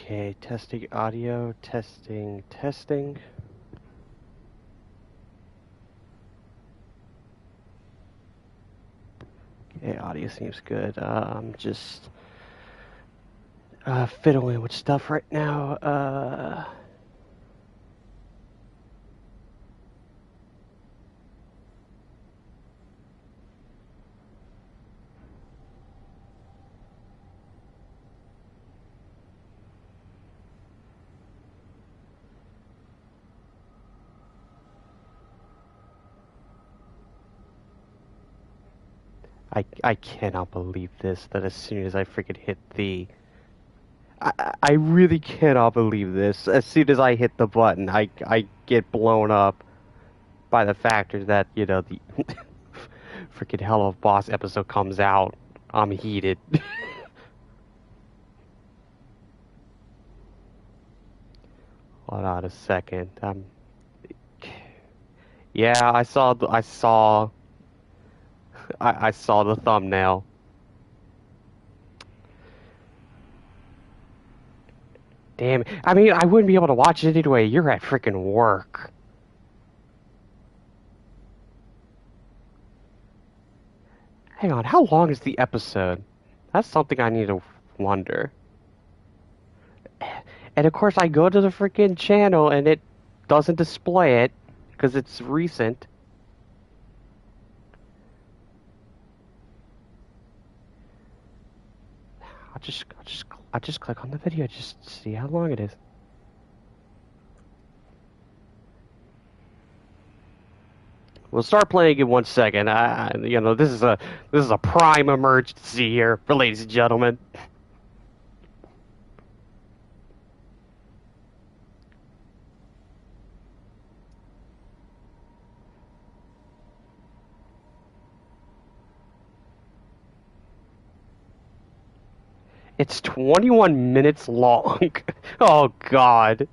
Okay, testing audio, testing. Okay, audio seems good. I'm just fiddling with stuff right now. I cannot believe this, that as soon as I freaking hit the... I really cannot believe this. As soon as I hit the button, I get blown up by the factor that, you know, the freaking Hell of Boss episode comes out. I'm heated. Hold on a second. Yeah, I saw the thumbnail. Damn. I mean, I wouldn't be able to watch it anyway. You're at freaking work. Hang on, how long is the episode? That's something I need to wonder. And of course, I go to the freaking channel and it doesn't display it because it's recent. I'll just click on the video just to see how long it is. We'll start playing in 1 second. You know, this is a prime emergency here, ladies and gentlemen. It's 21 minutes long. Oh God.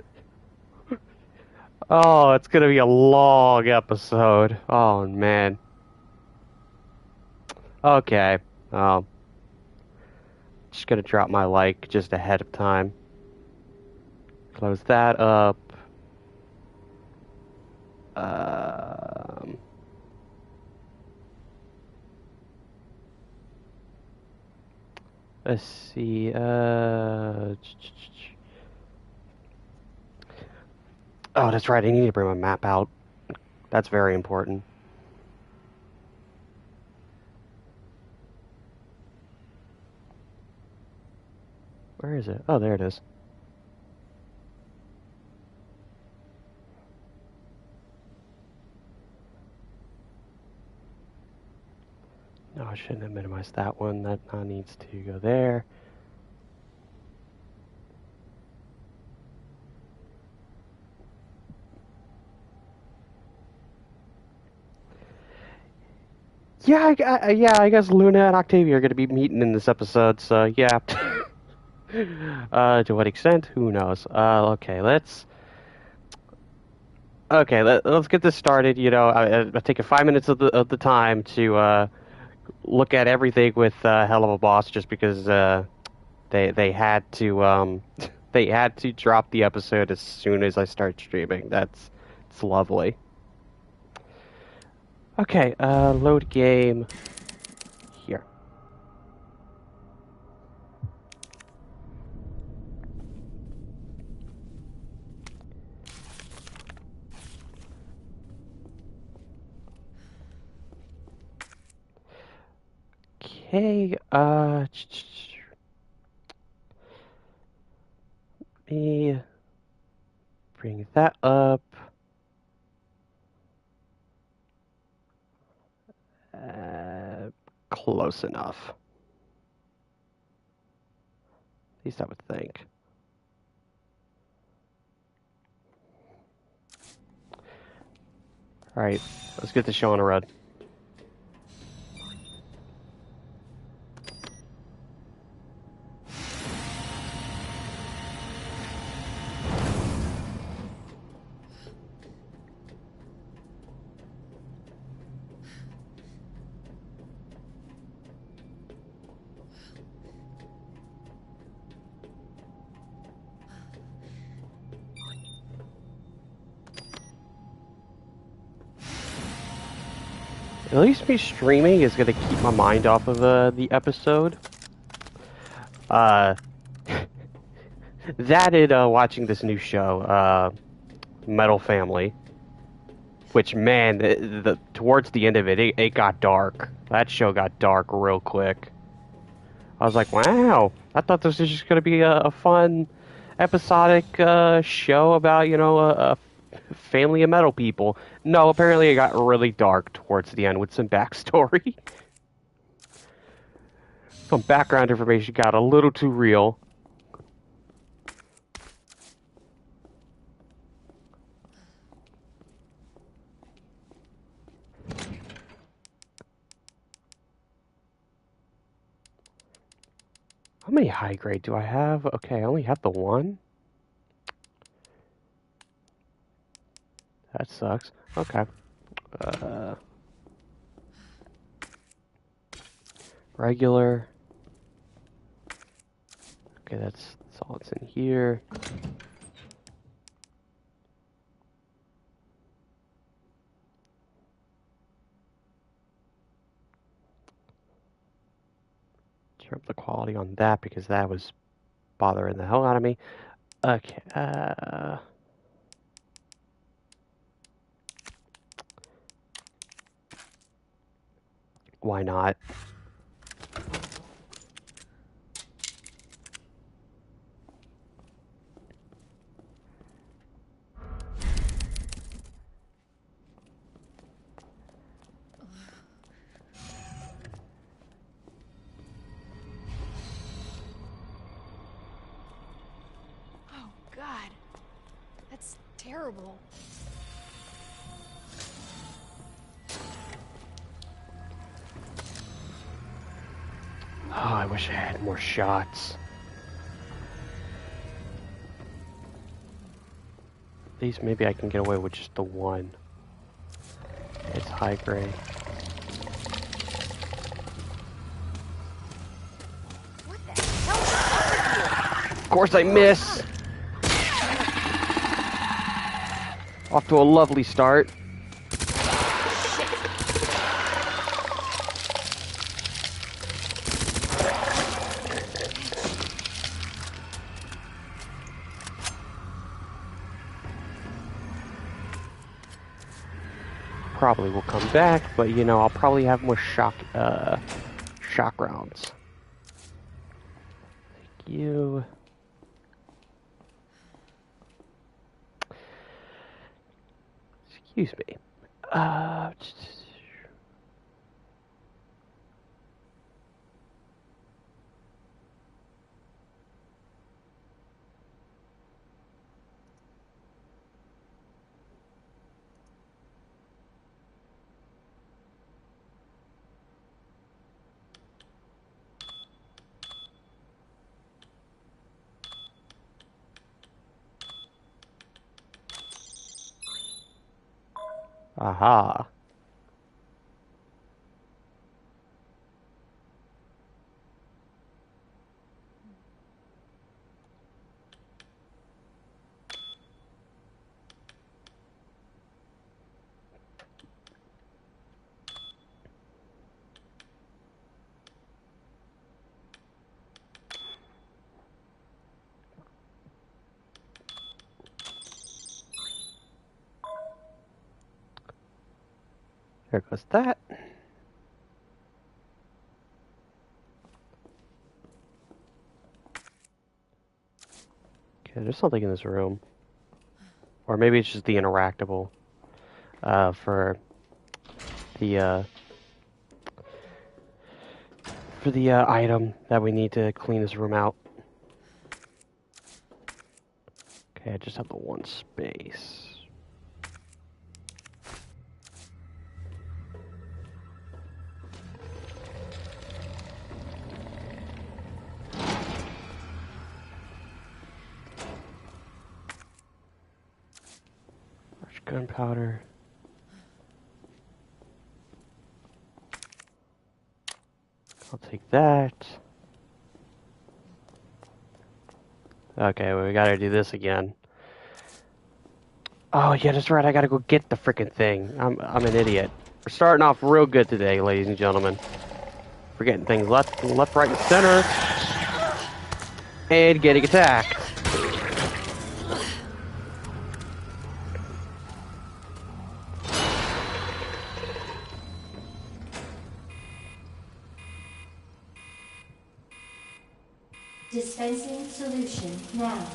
Oh, it's gonna be a long episode. Oh man. Okay. Just gonna drop my like just ahead of time. Close that up. Um, let's see. Oh, that's right. I need to bring my map out. That's very important. Where is it? Oh, there it is. No, I shouldn't have minimized that one. That now needs to go there. Yeah, I guess Luna and Octavia are going to be meeting in this episode, so yeah. To what extent? Who knows? Okay, let's let's get this started. You know, I'll take 5 minutes of the time to look at everything with Hell of a Boss, just because they had to they had to drop the episode as soon as I start streaming. It's lovely. Okay, load game here. Okay, me bring that up. Close enough. At least I would think. Alright, let's get the show on the road. At least me streaming is gonna keep my mind off of the episode. Uh, that and watching this new show, Metal Family. Which, man, towards the end of it got dark. That show got dark real quick. I was like, wow, I thought this was just gonna be a fun, episodic show about, a family of metal people. No, apparently it got really dark towards the end with some backstory. Some background information got a little too real. How many high grade do I have? Okay, I only have the one. That sucks. Okay. Regular. Okay, that's all that's in here. Turn up the quality on that because that was bothering the hell out of me. Okay, why not? Oh, God. That's terrible. Oh, I wish I had more shots. At least maybe I can get away with just the one. It's high grade. What the hell is up with Of course I miss! Off to a lovely start. Probably will come back, but I'll probably have more shock rounds. Thank you. Excuse me. Aha. There goes that. Okay, there's something in this room. Or maybe it's just the interactable for the item that we need to clean this room out. Okay, I just have the one space. Gunpowder. I'll take that. Okay, well, we gotta do this again. Oh yeah, that's right. I gotta go get the frickin' thing. I'm an idiot. We're starting off real good today, ladies and gentlemen. We're getting things left, right, and center. And getting attacked. Dispensing solution now.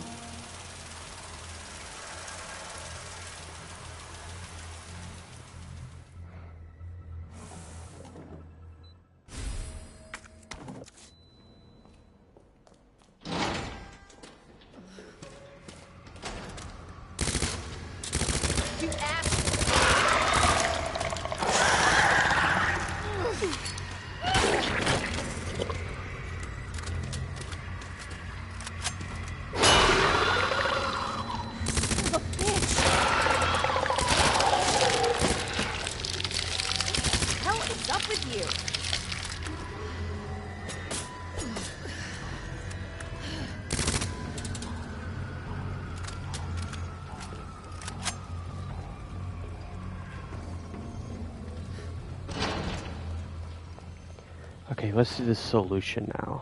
You ass! Son of a bitch! What the hell is up with you? Okay, let's do the solution now.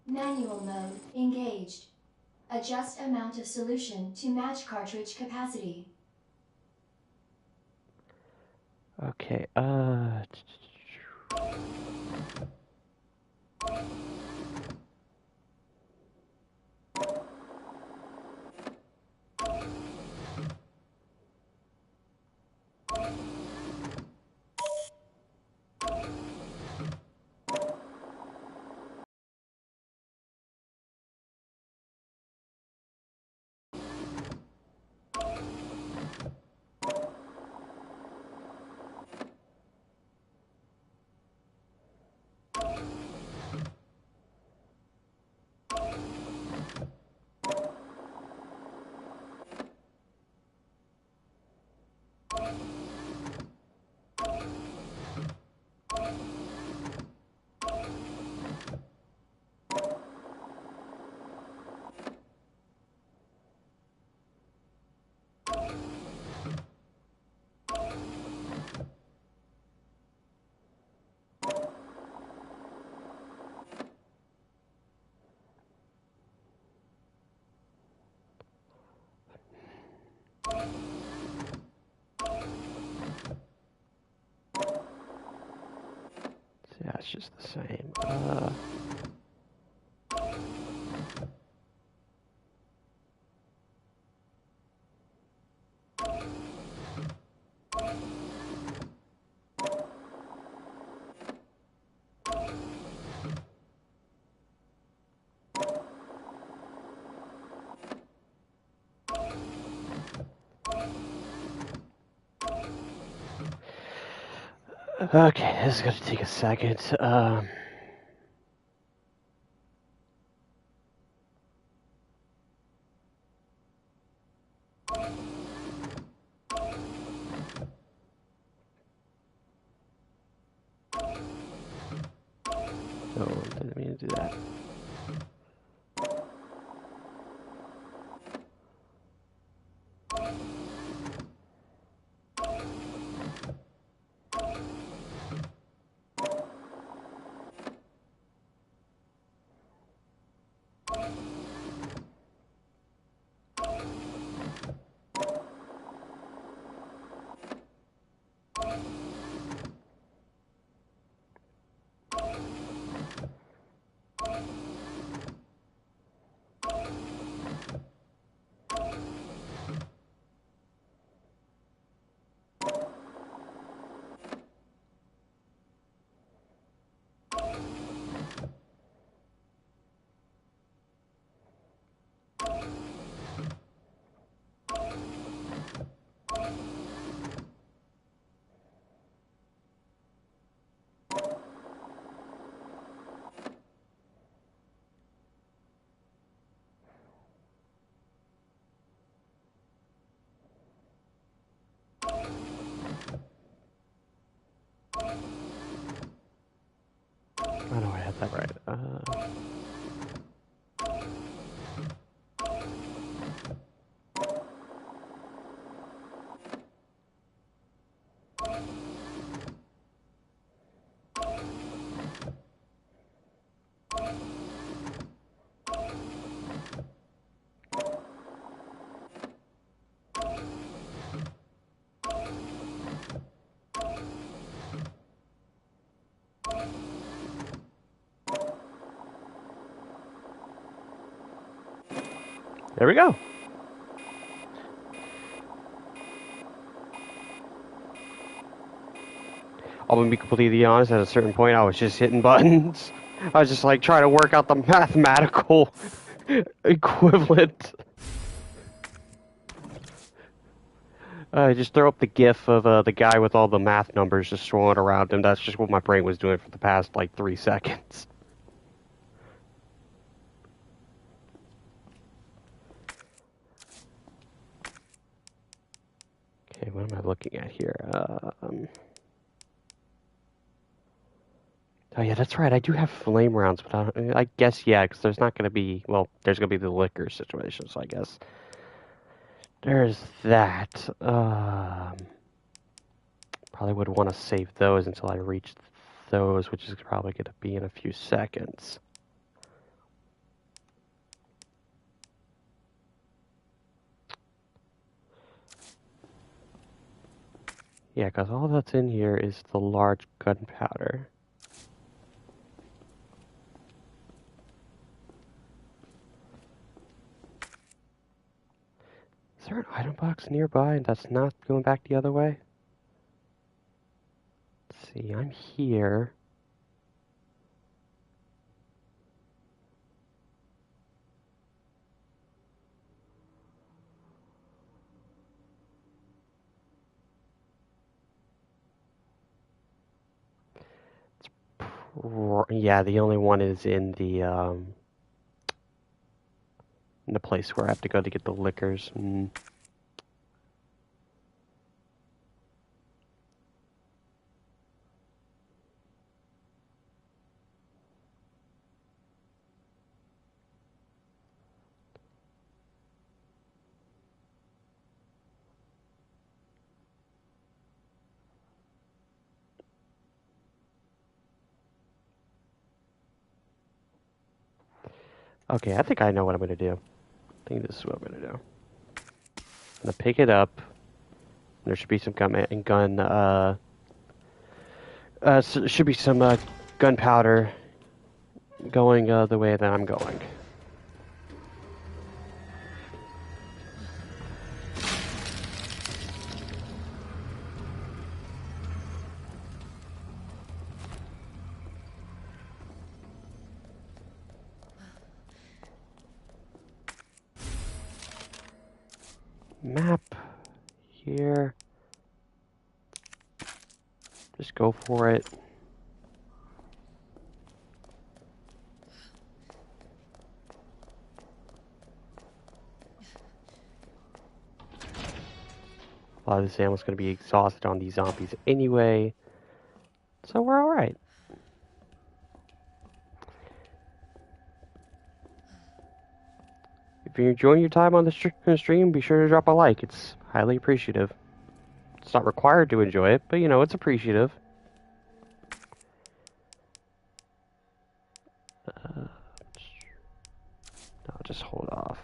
Manual mode engaged. Adjust amount of solution to match cartridge capacity. Okay, yeah, it's just the same. Okay, this is gonna take a second. Oh, didn't mean to do that. There we go. I'm gonna be completely honest, at a certain point I was just hitting buttons. I was just like trying to work out the mathematical equivalent. Just throw up the gif of the guy with all the math numbers just throwing around him. That's just what my brain was doing for the past like 3 seconds. Okay, what am I looking at here? Oh yeah, that's right. I do have flame rounds, but I guess yeah, because there's not going to be. Well, there's going to be the liquor situation, so I guess there's that. Probably would want to save those until I reach those, which is probably going to be in a few seconds. Yeah, because all that's in here is the large gunpowder. Is there an item box nearby that's not going back the other way? Let's see, I'm here. Yeah, the only one is in the place where I have to go to get the liquors. Okay, I think I know what I'm going to do. I think this is what I'm going to do. I'm going to pick it up. There should be some should be some gunpowder going the way that I'm going. Map here. Just go for it. A lot of this ammo's going to be exhausted on these zombies anyway, so we're alright. If you're enjoying your time on the stream, be sure to drop a like. It's highly appreciative. It's not required to enjoy it, but you know, it's appreciative. I'll just hold off.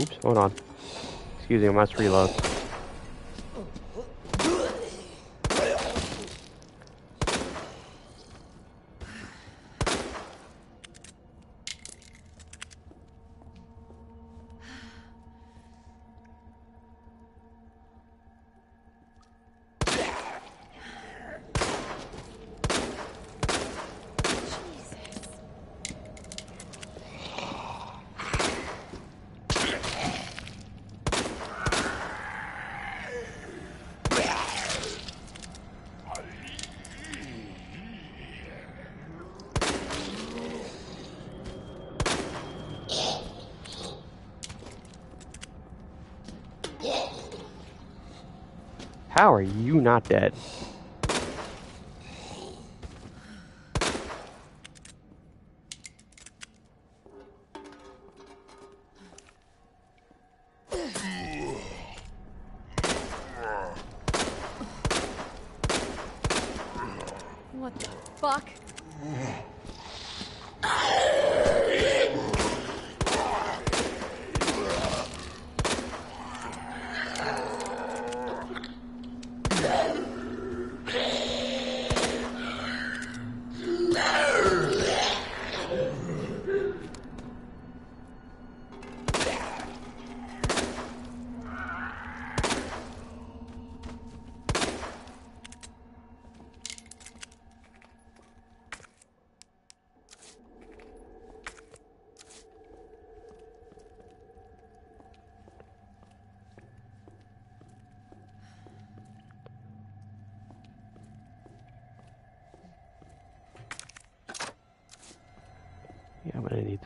Oops, hold on. Excuse me, I must reload. How are you not dead? What the fuck?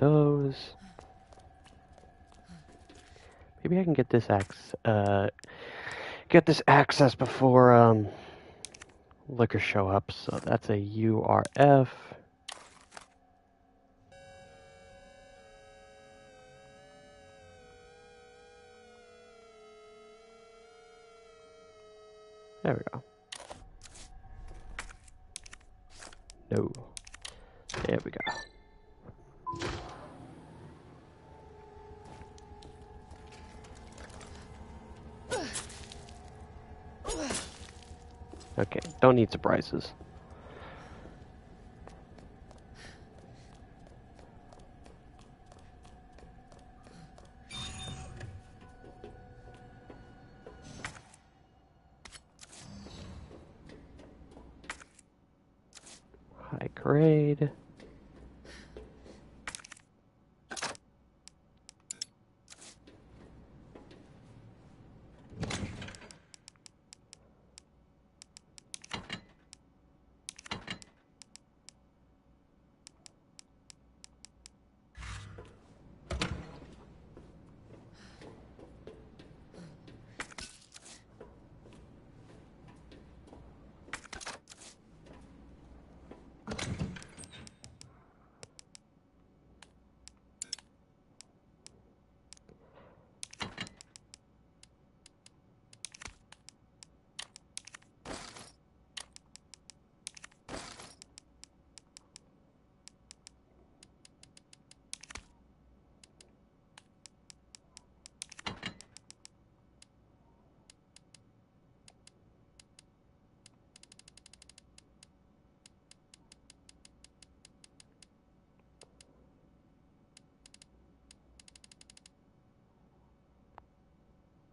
those. Maybe I can get this access before liquor show up. So that's a URF. There we go. No. There we go. Okay, don't need surprises. High grade.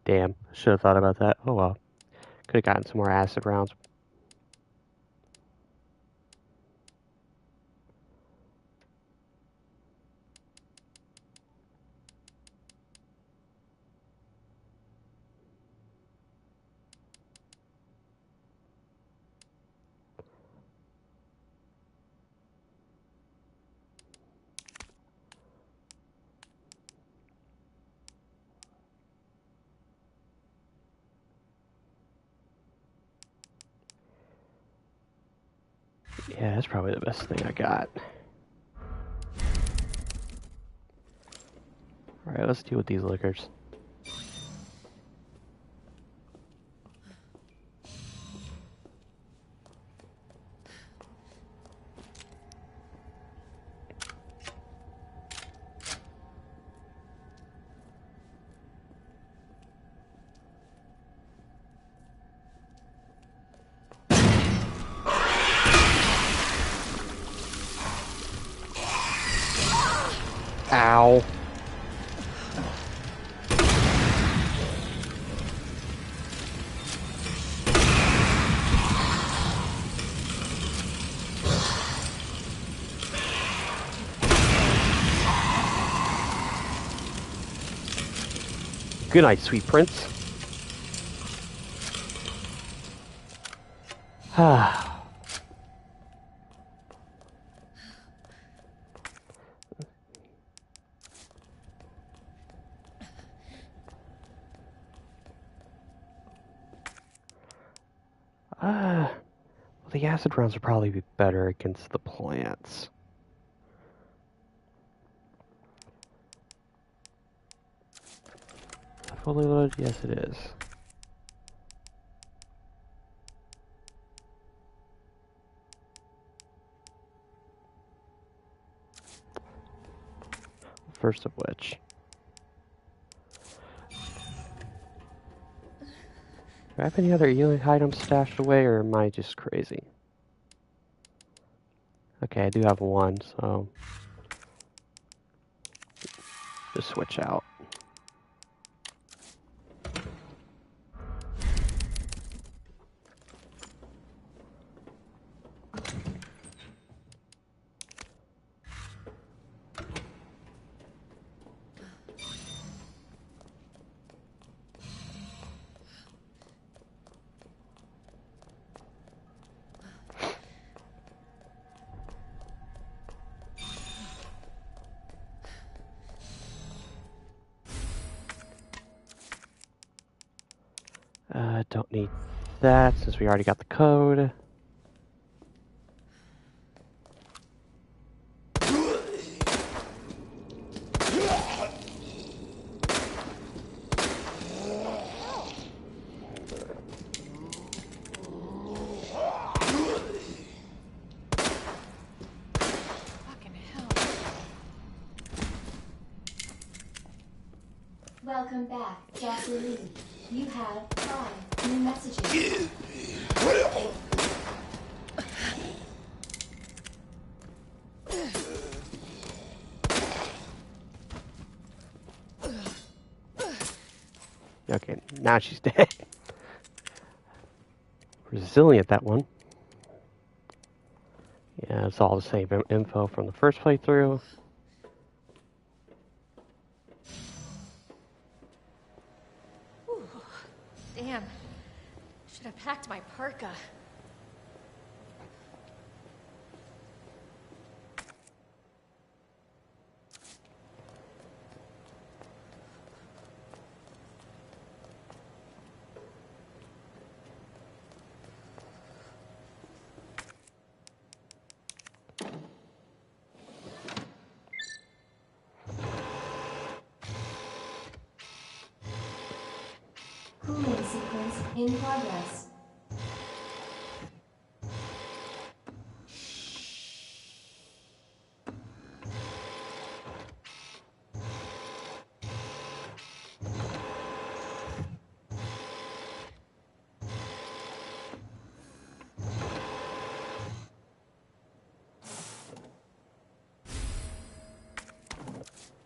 Damn, should have thought about that. Oh well. Could have gotten some more acid rounds. Yeah, that's probably the best thing I got. Alright, let's deal with these liquors. Ow. Good night, sweet prince. Ah. Well, the acid rounds would probably be better against the plants. Fully loaded? Yes, it is. First of which. Do I have any other healing items stashed away, or am I just crazy? Okay, I do have one, so just switch out. Don't need that since we already got the code. Fucking hell. Welcome back, Dr. Lee. You have 5 new messages. Okay, now she's dead. Resilient, that one. Yeah, it's all the same info from the first playthrough. Whew. Damn. Should have packed my parka. Cooling sequence in progress.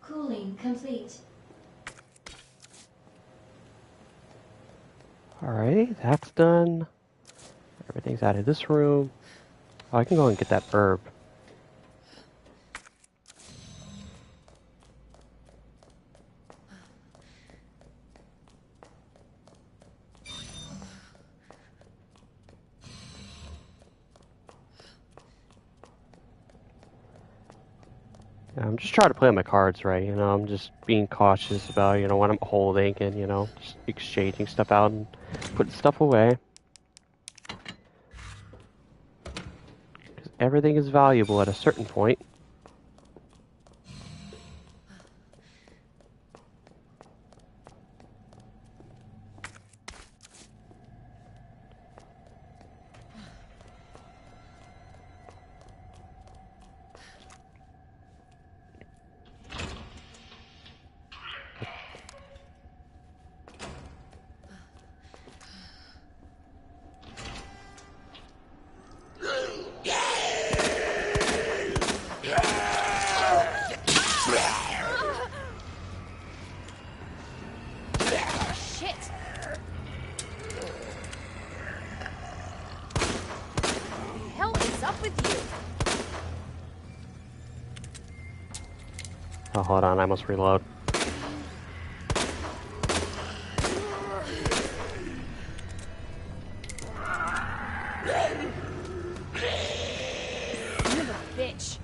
Cooling complete. Alrighty, that's done. Everything's out of this room. Oh, I can go and get that herb. Yeah, I'm just trying to play my cards right, you know. I'm just being cautious about, you know, what I'm holding and, you know, just exchanging stuff out and putting stuff away. Because everything is valuable at a certain point. Shit! What the hell is up with you? Oh, hold on, I must reload. Son of a bitch.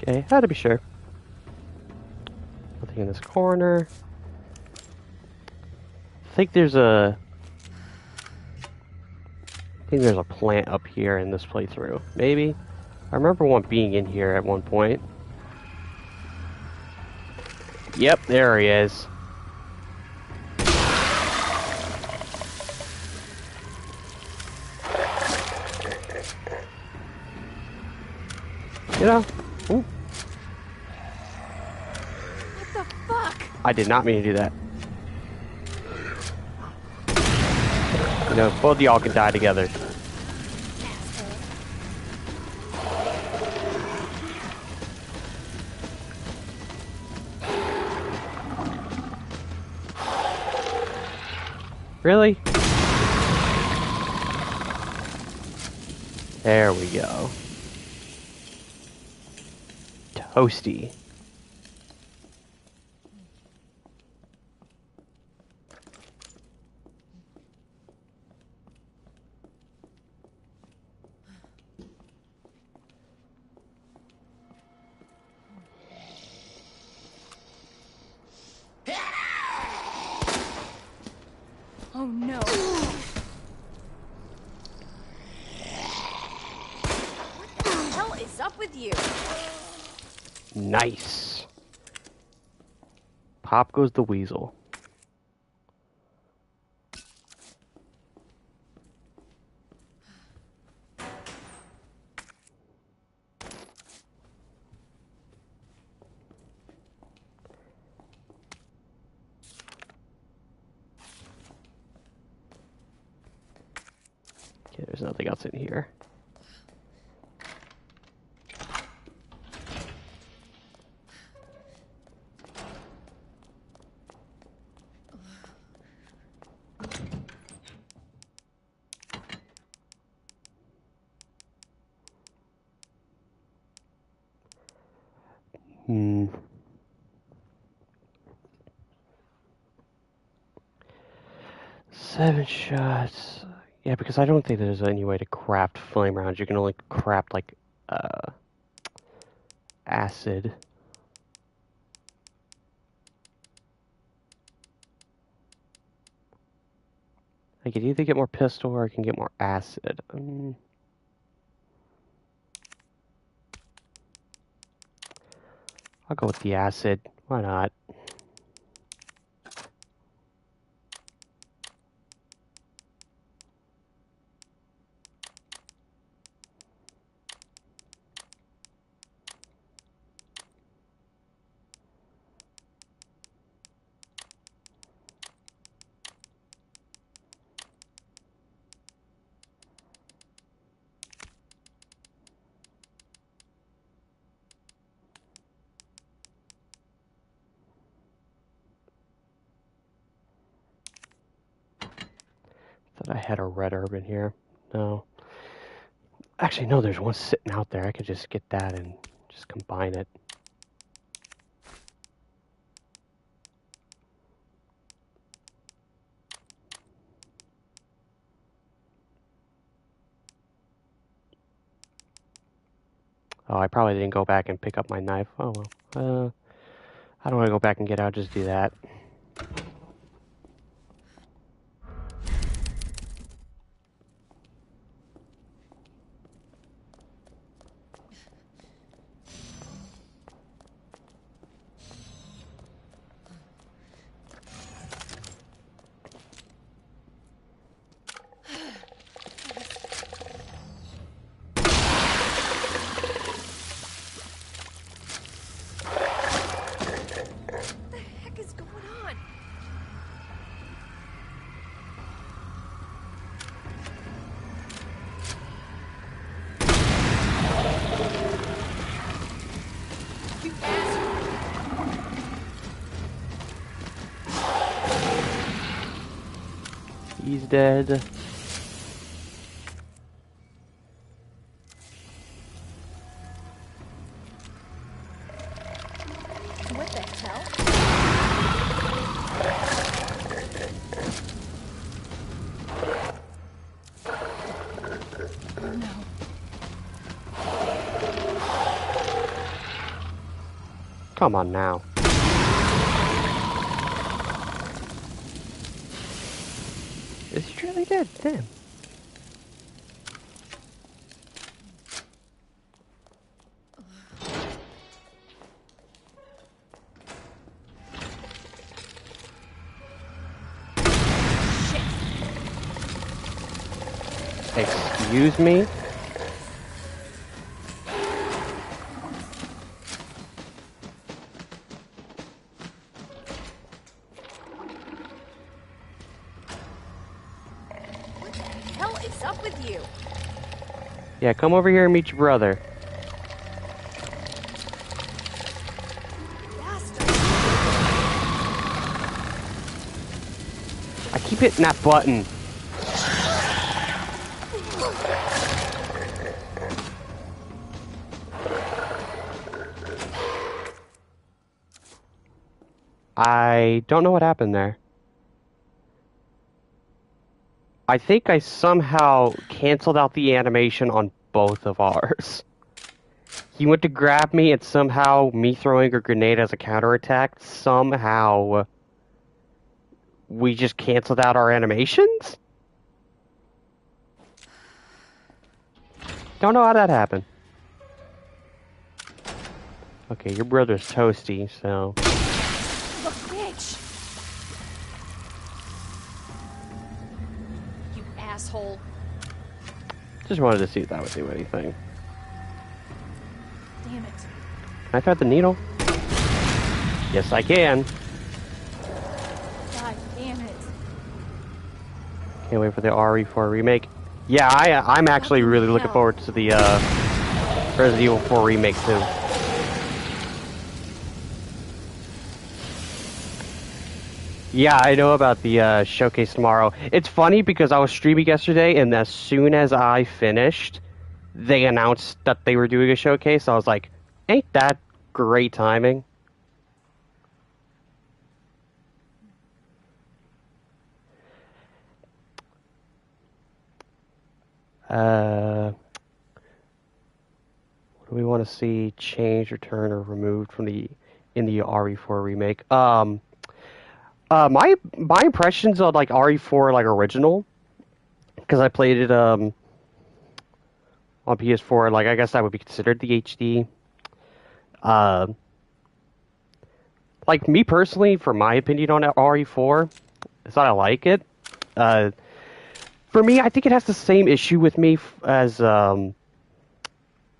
Okay, had to be sure. Nothing in this corner. I think there's a plant up here in this playthrough. Maybe? I remember one being in here at one point. Yep, there he is. You know, ooh, What the fuck? I did not mean to do that. You know, both of y'all can die together. Really? There we go. Toasty. is up with you? Nice. Pop goes the weasel. Okay, there's nothing else in here. Hmm. 7 shots. Yeah, because I don't think there's any way to craft flame rounds. You can only craft, like, acid. I could either get more pistol or I can get more acid. I'll go with the acid. Why not? Thought I had a red herb in here. No. Actually, no, there's one sitting out there. I could just get that and just combine it. Oh, I probably didn't go back and pick up my knife. Oh, well. How do I go back and get out? Just do that. What the heck is going on? You asshole! He's dead. What the hell? No. Come on now. Is he really dead? Damn. Excuse me? What the hell is up with you? Yeah, come over here and meet your brother. Bastard! I keep hitting that button. I don't know what happened there. I think I somehow canceled out the animation on both of ours. He went to grab me and somehow me throwing a grenade as a counterattack, somehow we just canceled out our animations? Don't know how that happened. Okay, your brother's toasty, so... Look, bitch! You asshole. Just wanted to see if that would do anything. Damn it. Can I thread the needle? Yes, I can. God damn it. Can't wait for the RE4 remake. Yeah, I'm actually really looking forward to the Resident Evil 4 remake too. Yeah, I know about the showcase tomorrow. It's funny because I was streaming yesterday, and as soon as I finished, they announced that they were doing a showcase. I was like, ain't that great timing? What do we want to see changed, returned, or removed from the in the RE4 remake? My impressions of like RE4 like original, because I played it on PS4. Like I guess that would be considered the HD. Uh, like me personally, for my opinion on RE4, is that I like it. Uh, for me, I think it has the same issue with me as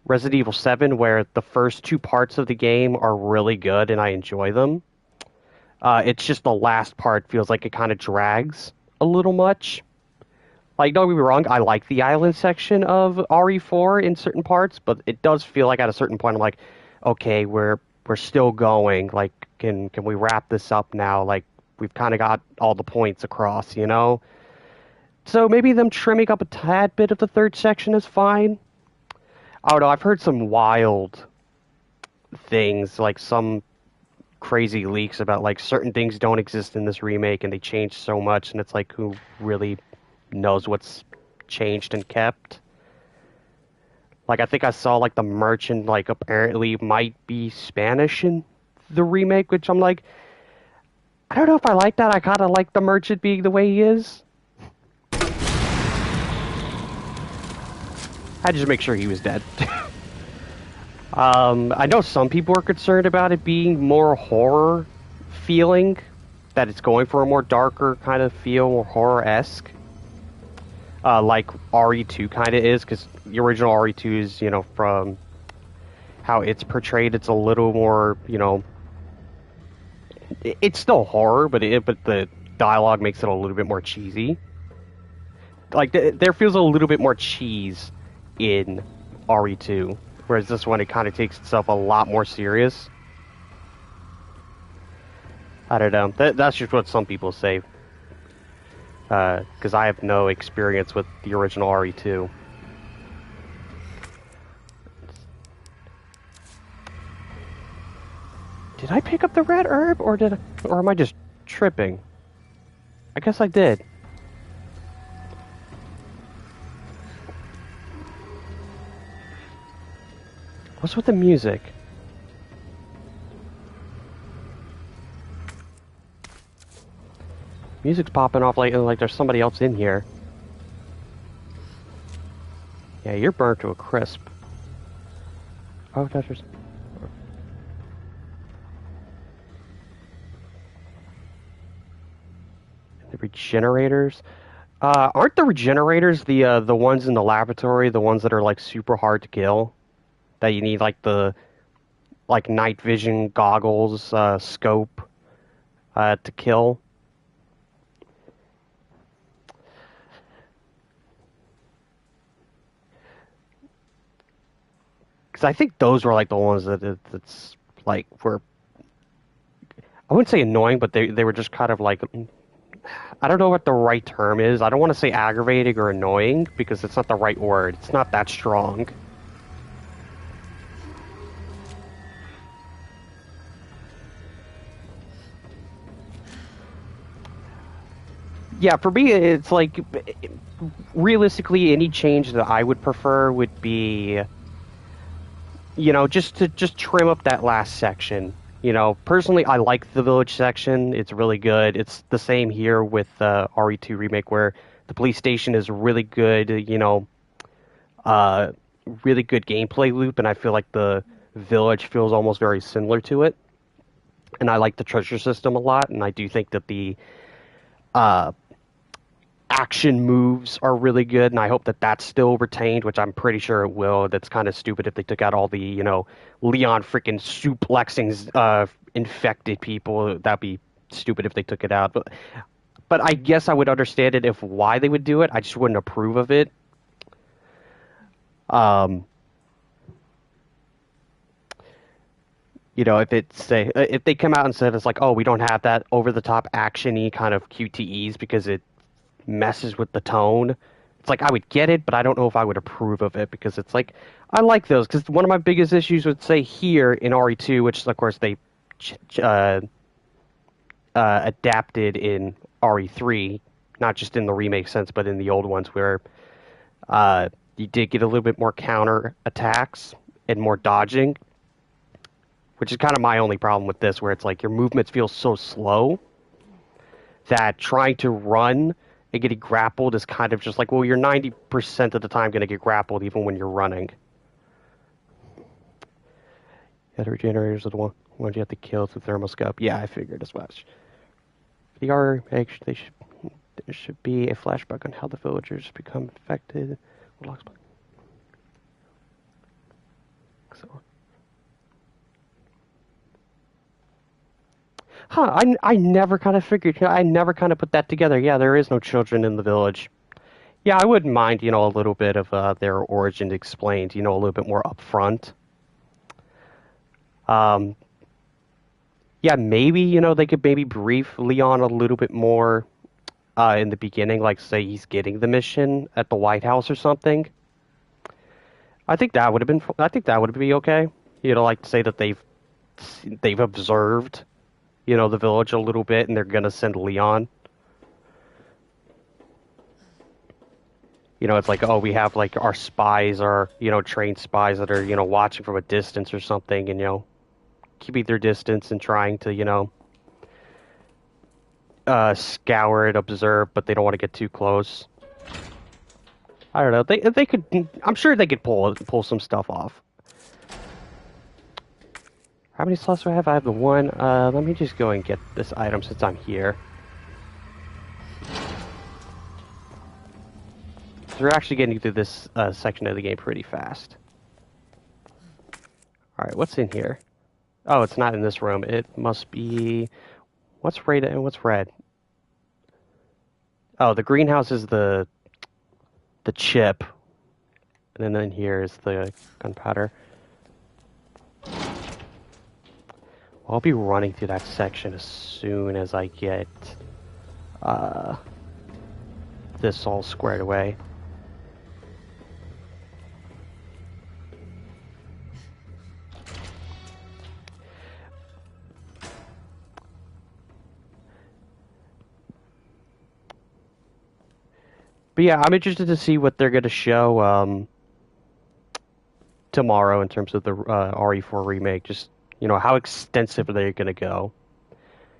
Resident Evil 7, where the first two parts of the game are really good and I enjoy them. It's just the last part feels like it kind of drags a little much. Like, don't get me wrong, I like the island section of RE4 in certain parts, but it does feel like at a certain point I'm like, okay, we're still going. Like, can we wrap this up now? Like, we've kind of got all the points across, you know? So maybe them trimming up a tad bit of the third section is fine. I don't know, I've heard some wild things, like some crazy leaks about like certain things don't exist in this remake and they changed so much, and it's like, who really knows what's changed and kept? Like I think I saw like the merchant like apparently might be Spanish in the remake, which I'm like, I don't know if I like that. I kind of like the merchant being the way he is. I just make sure he was dead. I know some people are concerned about it being more horror feeling, that it's going for a more darker kind of feel, more horror-esque. Like RE2 kind of is, because the original RE2 is, you know, from how it's portrayed, it's a little more, you know, it's still horror, but the dialogue makes it a little bit more cheesy. Like, there feels a little bit more cheese in RE2, whereas this one, it kind of takes itself a lot more serious. I don't know. That's just what some people say. Because I have no experience with the original RE2. Did I pick up the red herb, or or am I just tripping? I guess I did. What's with the music? Music's popping off like there's somebody else in here. Yeah, you're burnt to a crisp. Oh, there's... The regenerators. Aren't the regenerators the ones in the laboratory, the ones that are like super hard to kill? That you need like the night vision goggles, scope, to kill. Because I think those were like the ones that's like were, I wouldn't say annoying, but they were just kind of like, I don't know what the right term is. I don't want to say aggravating or annoying because it's not the right word. It's not that strong. Yeah, for me, it's like, realistically, any change that I would prefer would be, you know, just trim up that last section. You know, personally, I like the village section. It's really good. It's the same here with RE2 Remake, where the police station is really good, you know, really good gameplay loop, and I feel like the village feels almost very similar to it. And I like the treasure system a lot, and I do think that the uh, action moves are really good, and I hope that that's still retained, which I'm pretty sure it will. That's kind of stupid if they took out all the, Leon freaking suplexing infected people. That'd be stupid if they took it out. But I guess I would understand it if why they would do it. I just wouldn't approve of it. Um, if they come out and said it's like, oh, we don't have that over the top actiony kind of QTEs because it messes with the tone. It's like I would get it, but I don't know if I would approve of it because it's like I like those because one of my biggest issues would say here in RE2, which of course they adapted in RE3, not just in the remake sense, but in the old ones where you did get a little bit more counter attacks and more dodging, which is kind of my only problem with this, where it's like your movements feel so slow that trying to run and getting grappled is kind of just like, well, you're 90% of the time going to get grappled even when you're running. Yeah, the regenerators are the ones you have to kill with the thermoscope. Yeah, I figured as much. The remake, there should be a flashback on how the villagers become infected. So. Huh, I never kind of figured, I never kind of put that together. Yeah, there is no children in the village. Yeah, I wouldn't mind, a little bit of their origin explained, a little bit more upfront. Yeah, maybe, they could maybe brief Leon a little bit more in the beginning, like say he's getting the mission at the White House or something. I think that would have been, I think that would be okay. Like say that they've observed, the village a little bit and they're going to send Leon. It's like, oh, we have, like, our spies are, trained spies that are, watching from a distance or something and, keeping their distance and trying to, scour it, observe, but they don't want to get too close. I don't know. They could, I'm sure they could pull some stuff off. How many slots do I have? I have the one. Let me just go and get this item since I'm here. So we're actually getting through this section of the game pretty fast. Alright, what's in here? Oh, it's not in this room. It must be... What's red and what's red? Oh, the greenhouse is the chip. And then here is the gunpowder. I'll be running through that section as soon as I get this all squared away. But yeah, I'm interested to see what they're going to show tomorrow in terms of the RE4 remake. Just, how extensive are they going to go?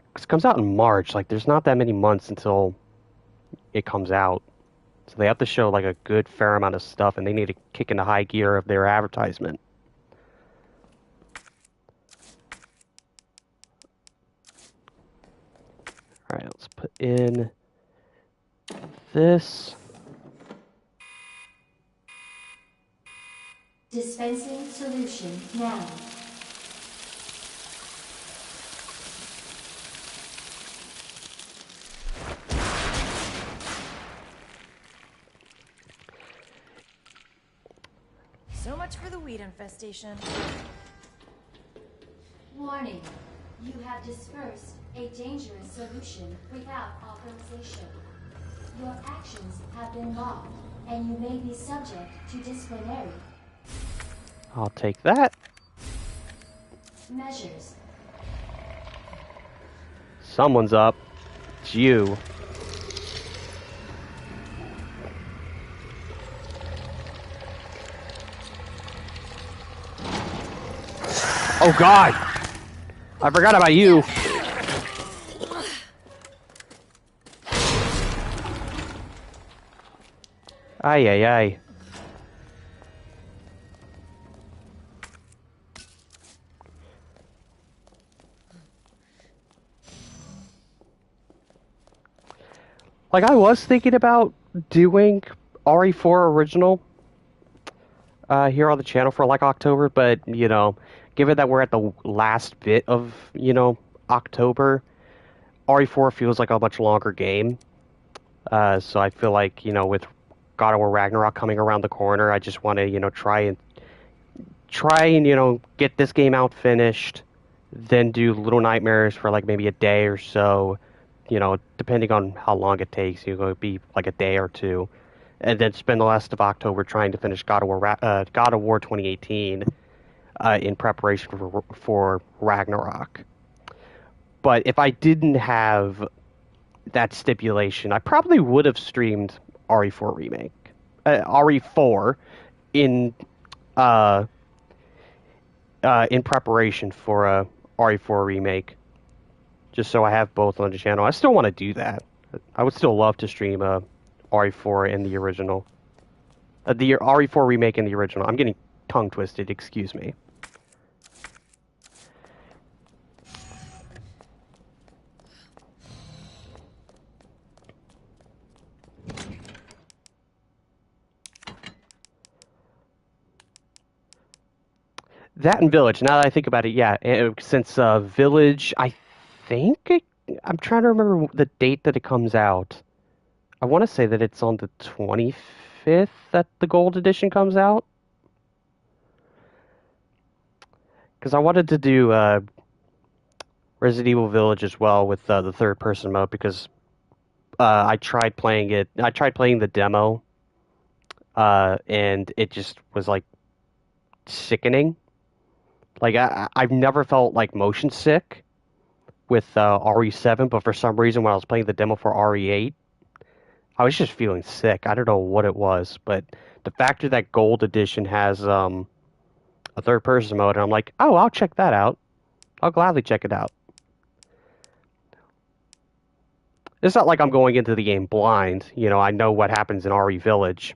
Because it comes out in March. Like, there's not that many months until it comes out. So they have to show, like, a good fair amount of stuff, and they need to kick into high gear of their advertisement. Alright, let's put in this. Dispensing solution now. So much for the weed infestation. Warning. You have dispersed a dangerous solution without authorization. Your actions have been logged, and you may be subject to disciplinary I'll take that. measures. Someone's up. It's you. Oh God! I forgot about you. Ay, ay, ay. Like, I was thinking about doing RE4 original here on the channel for like October, but given that we're at the last bit of October, RE4 feels like a much longer game. So I feel like with God of War Ragnarok coming around the corner, I just want to try and get this game out finished, then do Little Nightmares for like maybe a day or so. Depending on how long it takes, it'd be like a day or two, and then spend the rest of October trying to finish God of War 2018 in preparation for Ragnarok. But if I didn't have that stipulation, I probably would have streamed RE4 remake, RE4 in uh, in preparation for a RE4 remake, just so I have both on the channel. I still want to do that. I would still love to stream RE4 and the original, the RE4 remake and the original. I'm getting tongue twisted. Excuse me. That and Village. Now that I think about it, yeah. Since Village, I'm trying to remember the date that it comes out. I want to say that it's on the 25th that the Gold Edition comes out. Because I wanted to do Resident Evil Village as well with the third person mode because I tried playing it. I tried playing the demo, and it just was like sickening. Like I've never felt like motion sick with RE7, but for some reason when I was playing the demo for RE8, I was just feeling sick. I don't know what it was, but the factor that Gold Edition has a third person mode, and I'm like, oh, I'll check that out. I'll gladly check it out. It's not like I'm going into the game blind. I know what happens in RE Village.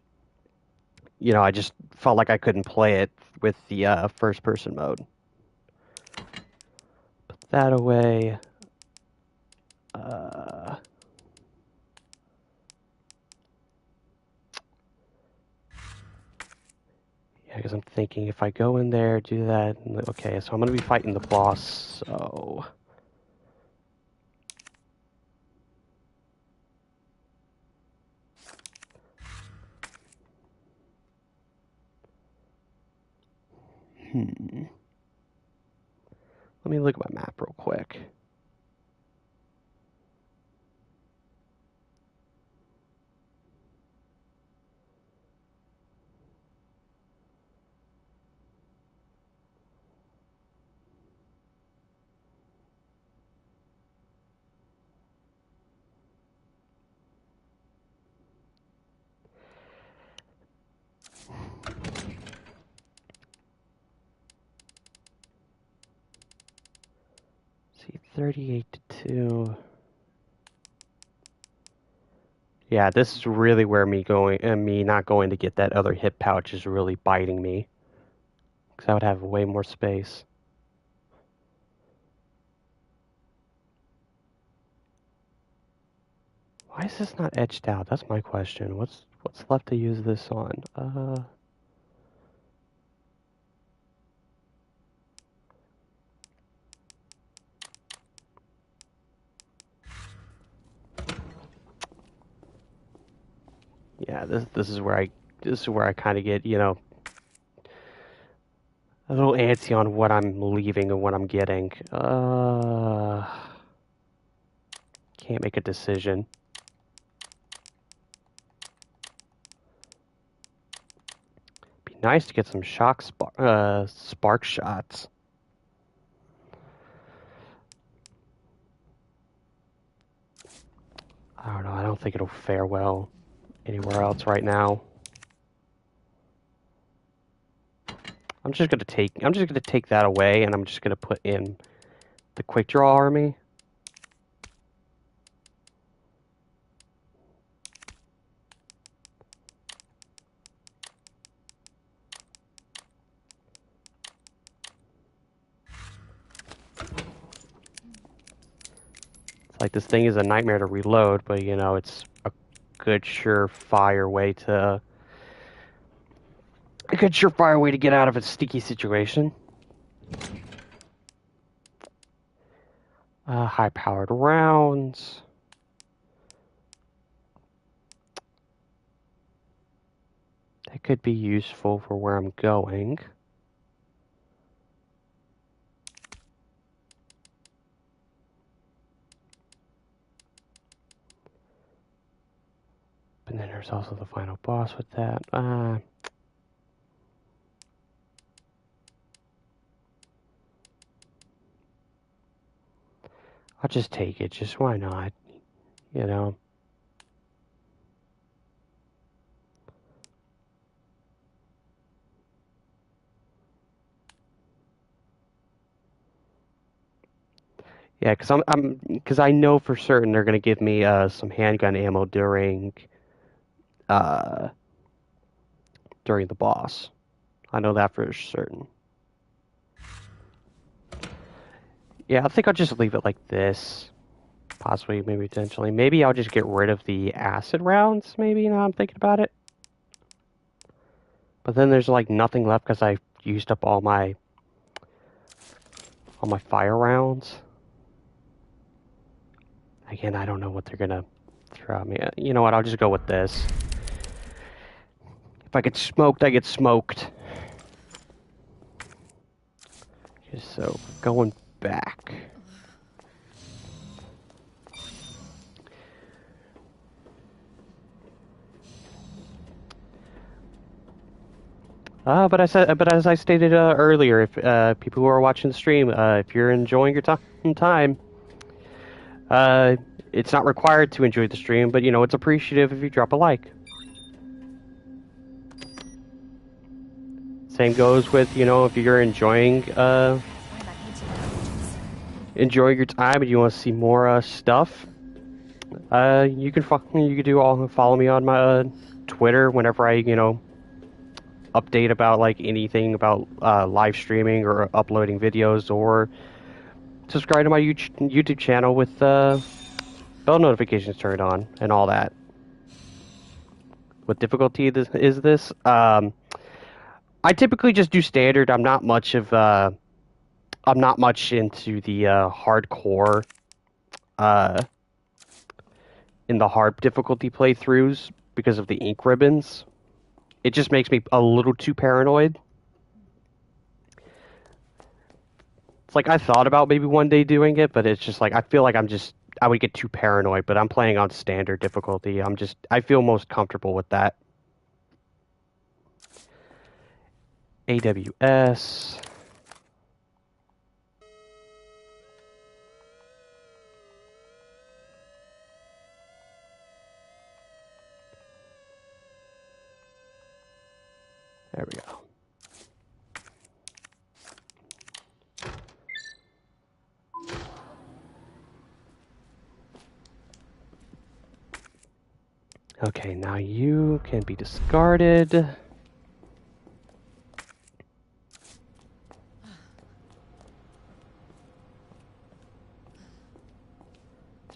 I just felt like I couldn't play it with the first person mode. Put that away. Yeah, because I'm thinking if I go in there, do that. Okay, so I'm going to be fighting the boss, so. Let me look at my map real quick. See, 38 to 2. Yeah, this is really where me not going to get that other hip pouch is really biting me. Because I would have way more space. Why is this not etched out? That's my question. What's left to use this on? Yeah, this is where I kind of get, a little antsy on what I'm leaving and what I'm getting. Can't make a decision. Be nice to get some spark shots. I don't know. I don't think it'll fare well anywhere else right now. I'm just gonna take that away, and I'm just gonna put in the quick draw army. Like, this thing is a nightmare to reload, but, you know, it's a good surefire way to... A good surefire way to get out of a sticky situation. High-powered rounds. That could be useful for where I'm going. And then there's also the final boss with that. I'll just take it. Just why not? You know? Yeah, because I know for certain they're gonna give me some handgun ammo uh during the boss. I know that for certain. Yeah, I think I'll just leave it like this. Possibly, maybe potentially. Maybe I'll just get rid of the acid rounds, maybe, now I'm thinking about it. But then there's like nothing left because I used up all my fire rounds. Again, I don't know what they're gonna throw at me. You know what, I'll just go with this. If I get smoked, I get smoked. Okay, so, going back. But as I stated earlier, if people who are watching the stream, if you're enjoying your time, it's not required to enjoy the stream, but you know it's appreciative if you drop a like. Same goes with if you're enjoying your time and you want to see more stuff. You can follow me on my Twitter whenever I update about like anything about live streaming or uploading videos, or subscribe to my YouTube channel with bell notifications turned on and all that. What difficulty is this? I typically just do standard. I'm not much into the hardcore in the hard difficulty playthroughs because of the ink ribbons. It just makes me a little too paranoid. It's like I thought about maybe one day doing it, but it's just like I feel like I would get too paranoid, but I'm playing on standard difficulty. I feel most comfortable with that. AWS. There we go. Okay, now you can be discarded. Is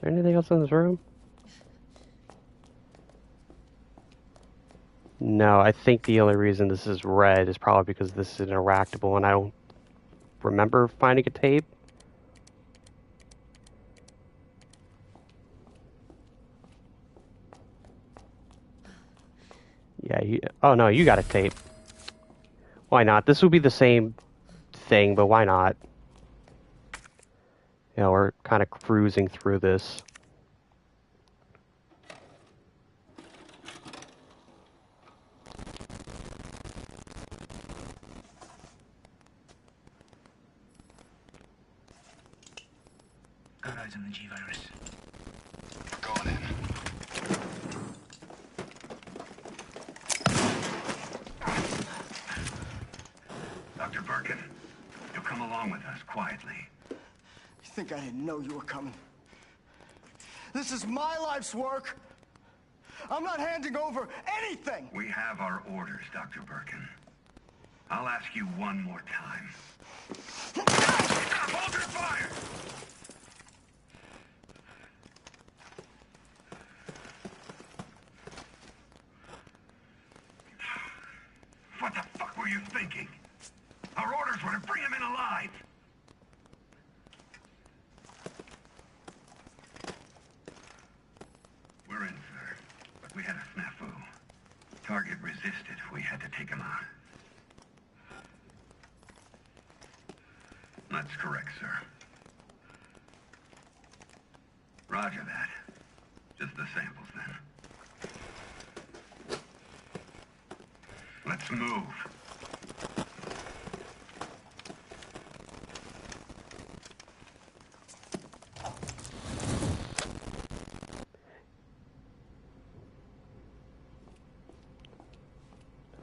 there anything else in this room? No, I think the only reason this is red is probably because this is interactable and I don't remember finding a tape. Yeah, oh no, you got a tape. Why not? This would be the same thing, but why not? We're kind of cruising through this. Got eyes on the G-Virus. Going in. Dr. Birkin, you'll come along with us quietly. You think I didn't know you were coming? This is my life's work. I'm not handing over anything. We have our orders, Dr. Birkin. I'll ask you one more time. Hold your fire! orders were to bring him in alive. We're in, sir. But we had a snafu. Target resisted. We had to take him out. That's correct, sir. Roger that. Just the samples, then. Let's move.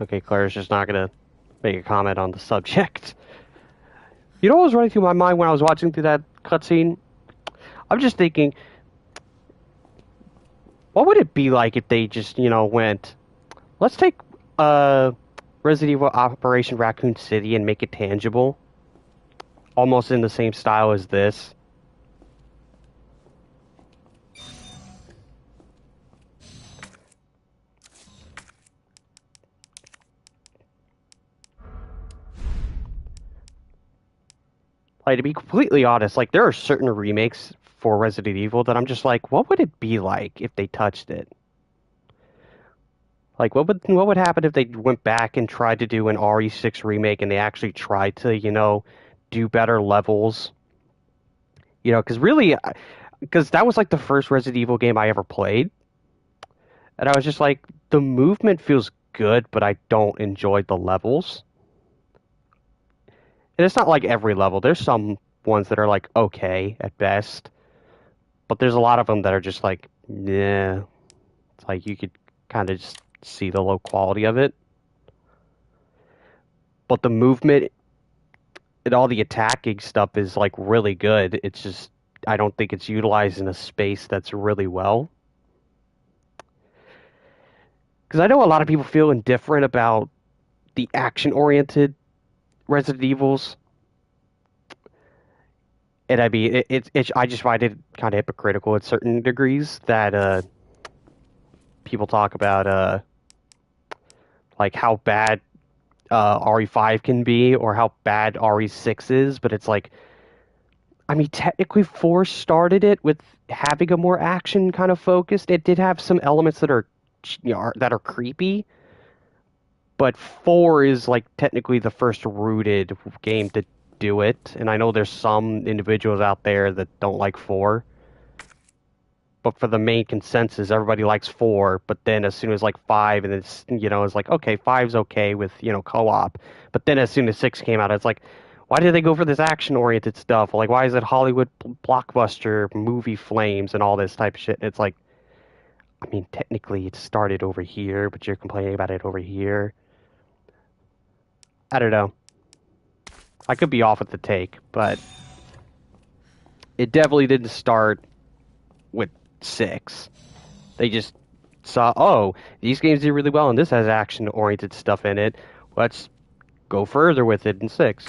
Okay, Claire's just not gonna make a comment on the subject. You know what was running through my mind when I was watching through that cutscene? I'm just thinking, what would it be like if they just, went, let's take Resident Evil Operation Raccoon City and make it tangible, almost in the same style as this. Like, to be completely honest, like, there are certain remakes for Resident Evil that I'm just like, what would it be like if they touched it? Like, what would happen if they went back and tried to do an RE6 remake and they actually tried to, do better levels? Because really, because that was like the first Resident Evil game I ever played, and I was just like, the movement feels good, but I don't enjoy the levels. And it's not like every level. There's some ones that are like okay at best, but there's a lot of them that are just like, yeah. It's like you could kind of just see the low quality of it. But the movement and all the attacking stuff is like really good. It's just I don't think it's utilized in a space that's really well. Because I know a lot of people feel indifferent about the action-oriented Resident Evils. And I mean, I just find it kind of hypocritical at certain degrees that people talk about like how bad RE5 can be or how bad RE6 is, but it's like, I mean, technically 4 started it with having a more action kind of focused. It did have some elements that are, that are creepy, but 4 is like technically the first rooted game to do it. And I know there's some individuals out there that don't like 4. But for the main consensus, everybody likes 4. But then as soon as like 5, and it's it's like, okay, 5's okay with co-op. But then as soon as 6 came out, it's like, why did they go for this action-oriented stuff? Like, why is it Hollywood blockbuster movie flames and all this type of shit? And it's like, I mean, technically it started over here, but you're complaining about it over here. I don't know. I could be off with the take, but it definitely didn't start with 6. They just saw, oh, these games do really well, and this has action-oriented stuff in it. Let's go further with it in 6.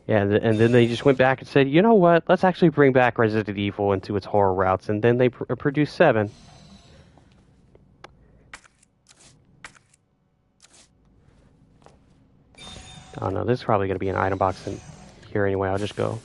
Yeah, and then they just went back and said, you know what, let's actually bring back Resident Evil into its horror routes, and then they produced 7. Oh no, this is probably going to be an item box in here anyway, I'll just go.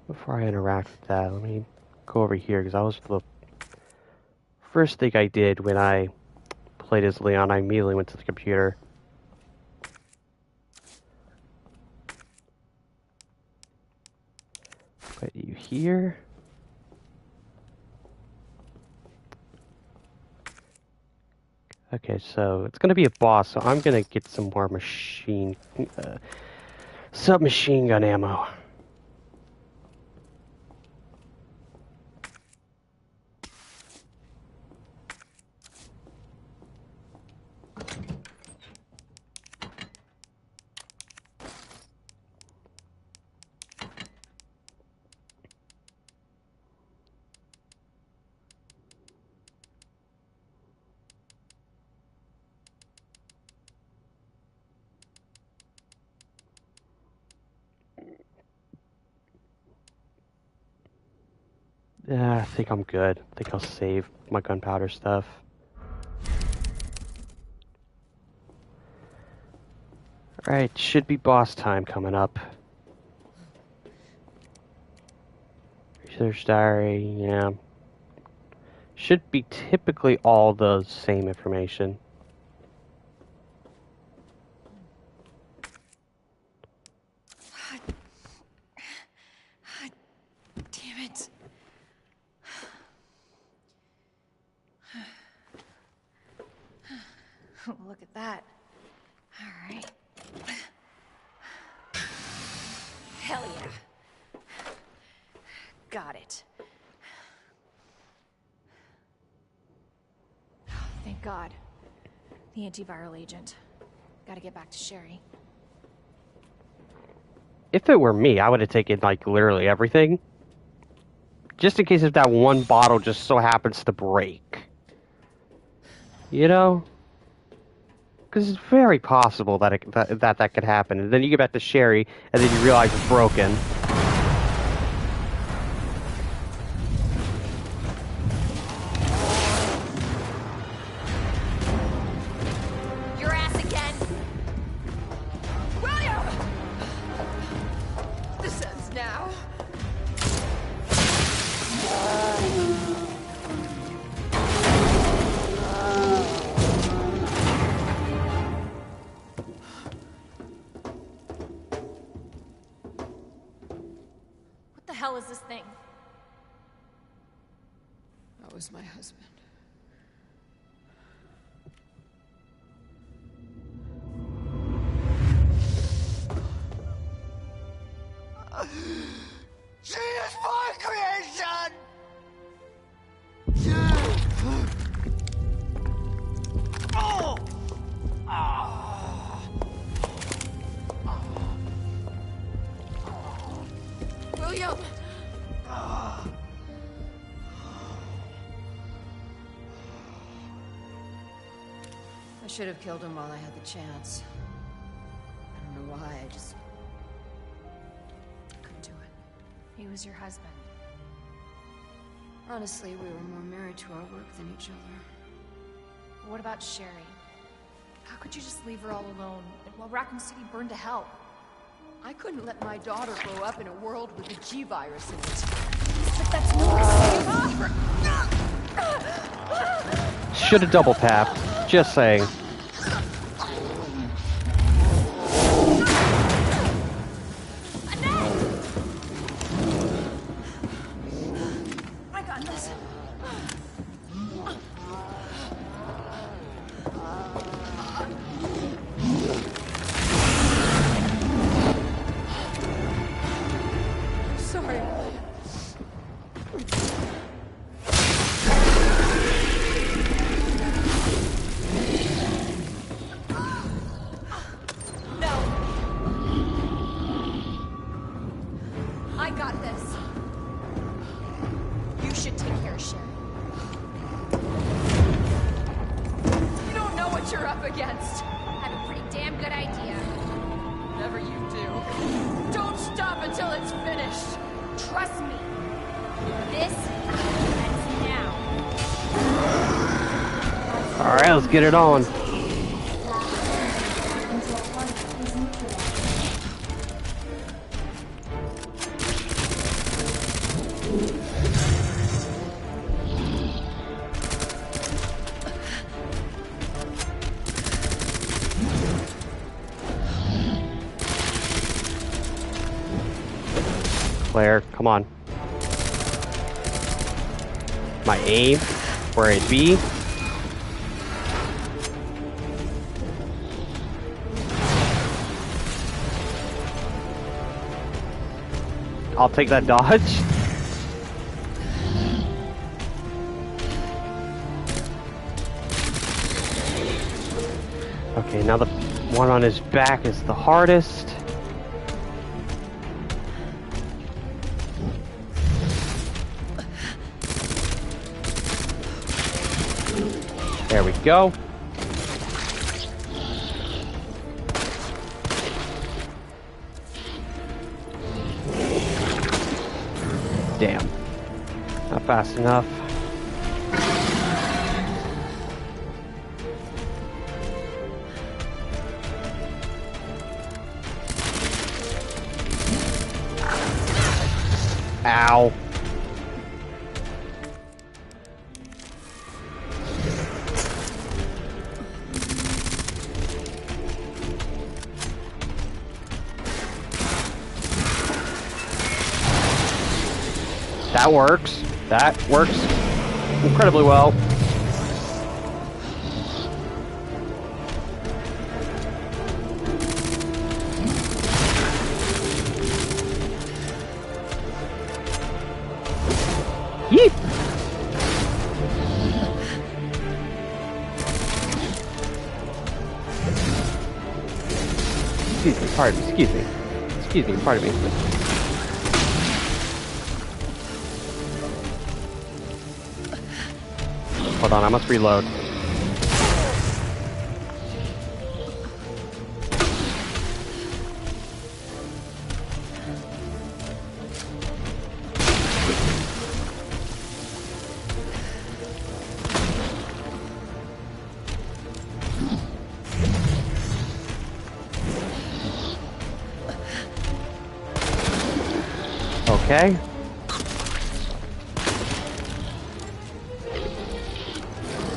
Before I interact with that, let me go over here, because that was the first thing I did when I played as Leon. I immediately went to the computer. Put you here. Okay, so it's gonna be a boss, so I'm gonna get some more submachine gun ammo. I think I'm good. I think I'll save my gunpowder stuff. Alright, should be boss time coming up. Research diary, yeah. Should be typically all the same information. Damn it. Look at that. All right. Hell yeah. Got it. Thank God. The antiviral agent. Gotta get back to Sherry. If it were me, I would have taken, like, literally everything. Just in case if that one bottle just so happens to break. You know? Because it's very possible that, that could happen. And then you get back to Sherry, and then you realize it's broken. Your ass again! William! This ends now. What the hell is this thing? That was my husband. She is my creation! Oh! William! I should have killed him while I had the chance. I don't know why, I just couldn't do it. He was your husband. Honestly, we were more married to our work than each other. What about Sherry? How could you just leave her all alone while Raccoon City burned to hell? I couldn't let my daughter grow up in a world with a G virus in it. But that's no excuse. Should have double tapped. Just saying. I got this. Sorry. No. I got this. You should take care of Sherry. You don't know what you're up against. I have a pretty damn good idea. Whatever you do. Don't stop until it's finished. Trust me. This ends now. Alright, let's get it on. Until target is neutralized. Claire, come on. My aim, where it be. I'll take that dodge. Okay, now the one on his back is the hardest. There we go. Damn. fast enough. Ow. That works. That works incredibly well. Yeet! Excuse me, pardon me, excuse me. Excuse me, pardon me. Hold on, I must reload. Okay.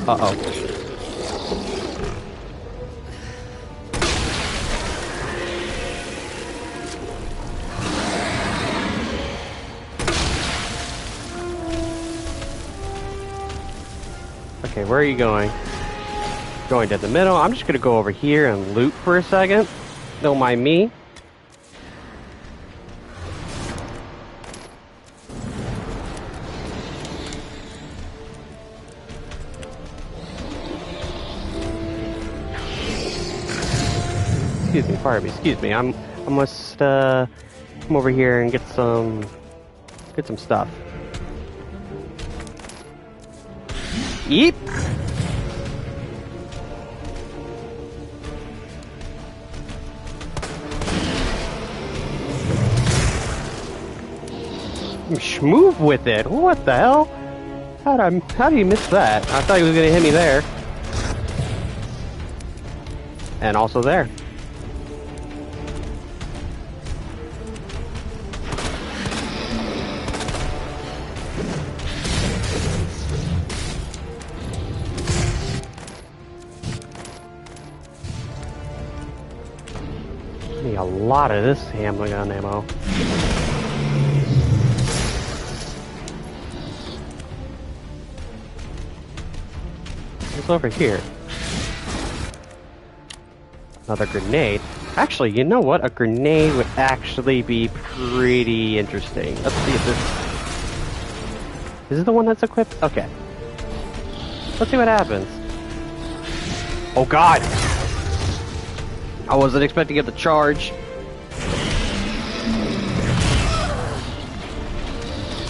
Uh-oh. Okay, where are you going? Going to the middle. I'm just gonna go over here and loot for a second. Don't mind me. Excuse me, pardon me, excuse me. I must come over here and get some stuff. Yeep. Schmoove with it. What the hell? How do you miss that? I thought he was gonna hit me there. And also there. A lot of this handgun ammo. What's over here? Another grenade. Actually, you know what? A grenade would actually be pretty interesting. Let's see if this... Is this the one that's equipped? Okay. Let's see what happens. Oh god! I wasn't expecting it to charge.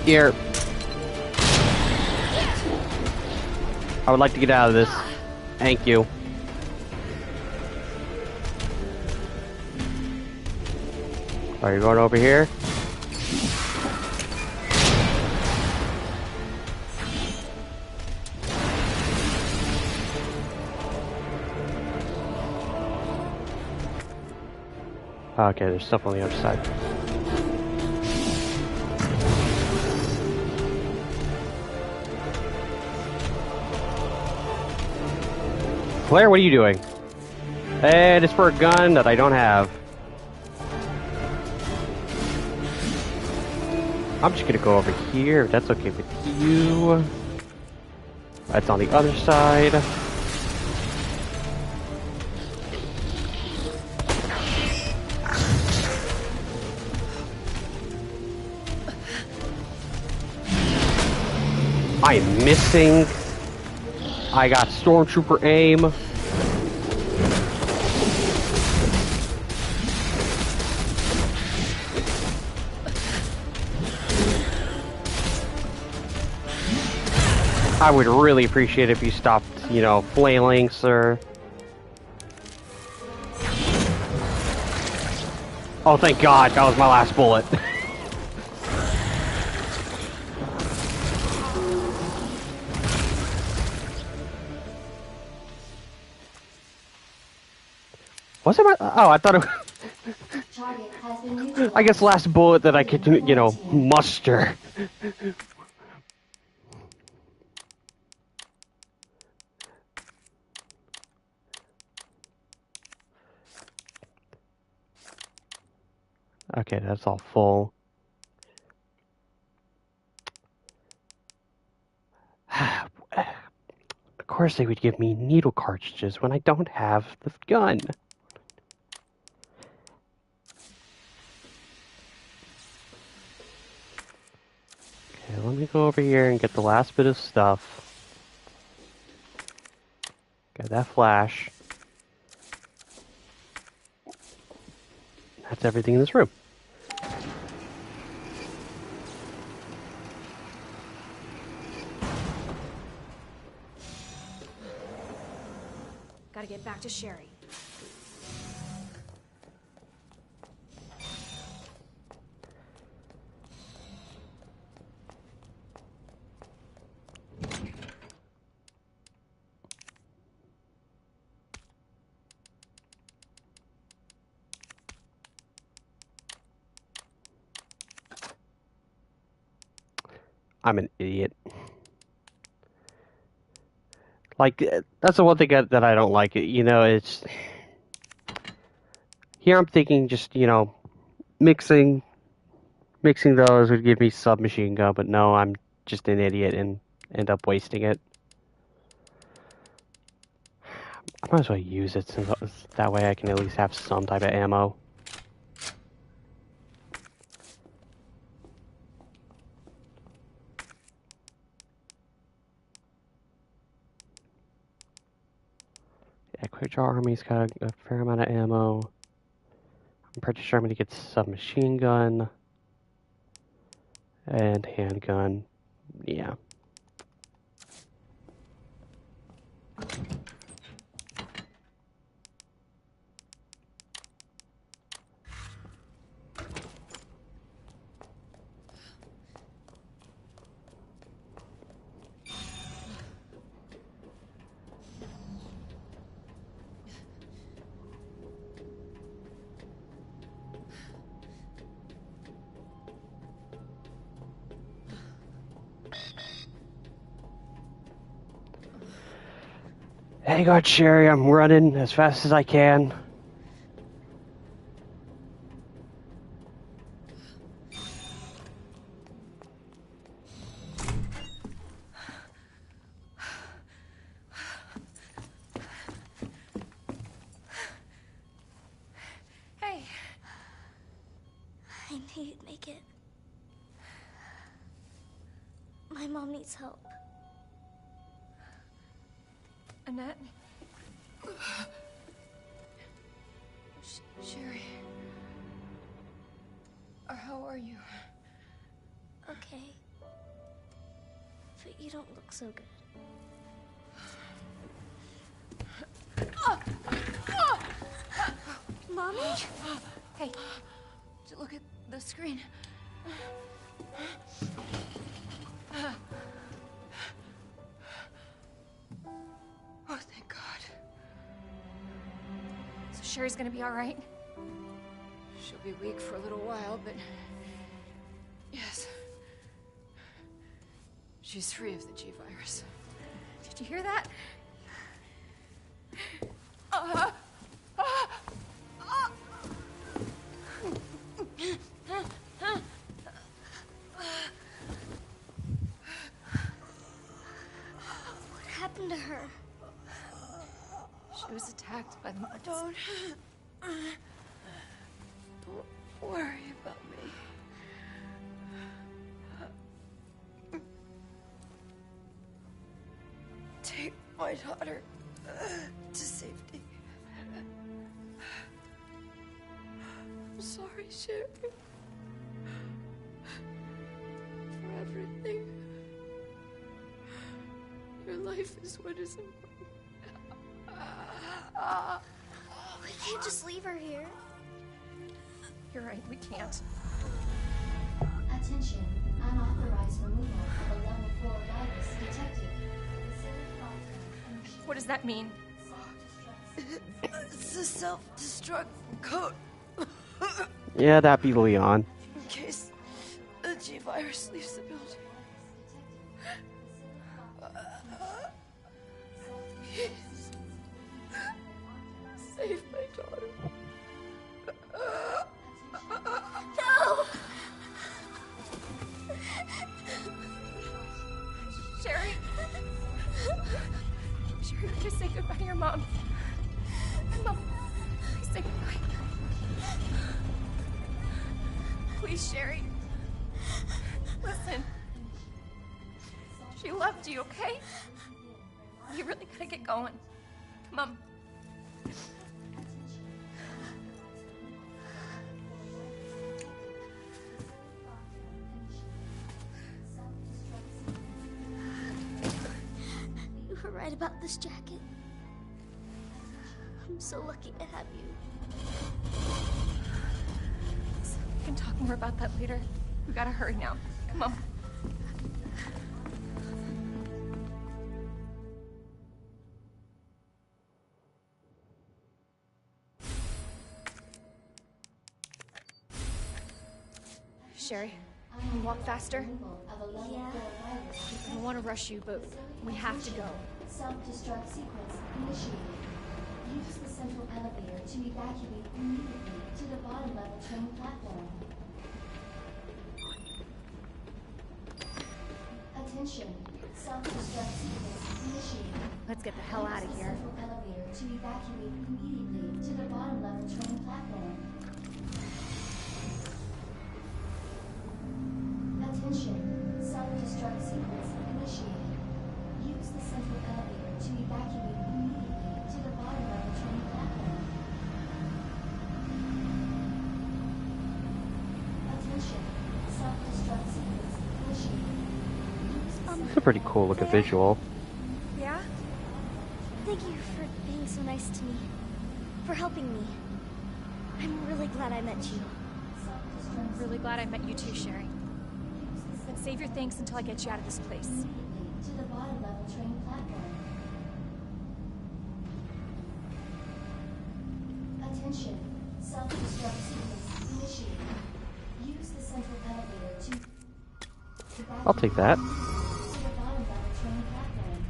Here. I would like to get out of this. Thank you. Are you going over here? Okay, there's stuff on the other side. Claire, what are you doing? And it's for a gun that I don't have. I'm just gonna go over here, if that's okay with you. That's on the other side. I am missing. I got stormtrooper aim. I would really appreciate it if you stopped, you know, flailing, sir. Oh, thank God, that was my last bullet. Was it my? Oh, I thought it. Target has been neutralized. I guess last bullet that I could, muster. Okay, that's all full. Of course they would give me needle cartridges when I don't have the gun. Okay, let me go over here and get the last bit of stuff. Got that flash. That's everything in this room. Gotta get back to Sherry. I'm an idiot. Like, that's the one thing that I don't like. It's... Here I'm thinking just, mixing those would give me submachine gun, but no, I'm just an idiot and end up wasting it. I might as well use it, since that way I can at least have some type of ammo. Yeah, Quick Draw Army's got a fair amount of ammo. I'm pretty sure I'm going to get submachine gun and handgun. Yeah. Hang on, Sherry, I'm running as fast as I can. Hey, I knew you'd make it. My mom needs help. Annette? Sherry? How are you? Okay. But you don't look so good. Mommy? Hey, look at the screen. Oh, thank God. So Sherry's gonna be all right? She'll be weak for a little while, but... Yes. She's free of the G virus. Did you hear that? What happened to her? She was attacked by the monsters. Don't worry about me. Take my daughter to safety. I'm sorry, Sherry. For everything. Your life is what is important. We can't just leave her here. You're right, we can't. Attention, unauthorized removal of a level 4 virus detected. What does that mean? It's a self-destruct code. Yeah, that'd be Leon. In case the G-virus leaves the building. Please. Save my daughter. No! Sherry? Sherry, just say goodbye to your mom. Mom, please say goodbye. Please, Sherry. Listen. She loved you, okay? You really gotta get going. Come on. You were right about this jacket. I'm so lucky to have you. We can talk more about that later. We gotta hurry now. Come on. Sherry, can you walk faster? Yeah. I don't want to rush you, but we have to go. Self-destruct sequence initiated. Use the central elevator to evacuate immediately to the bottom level train platform. Attention. Self-destruct sequence initiated. Let's get the hell out of Use the here. central elevator to evacuate immediately to the bottom level train platform. Attention. Self-destruct sequence initiated. Use the central elevator to evacuate immediately to the bottom level train platform. Attention. Self-destruct sequence initiated. It's a pretty cool looking visual. Yeah? Thank you for being so nice to me. For helping me. I'm really glad I met you. I'm really glad I met you too, Sherry. But save your thanks until I get you out of this place. To the bottom level train platform. Attention. Self-destruct sequence initiated. Use the central elevator to I'll take that. to the bottom level train platform.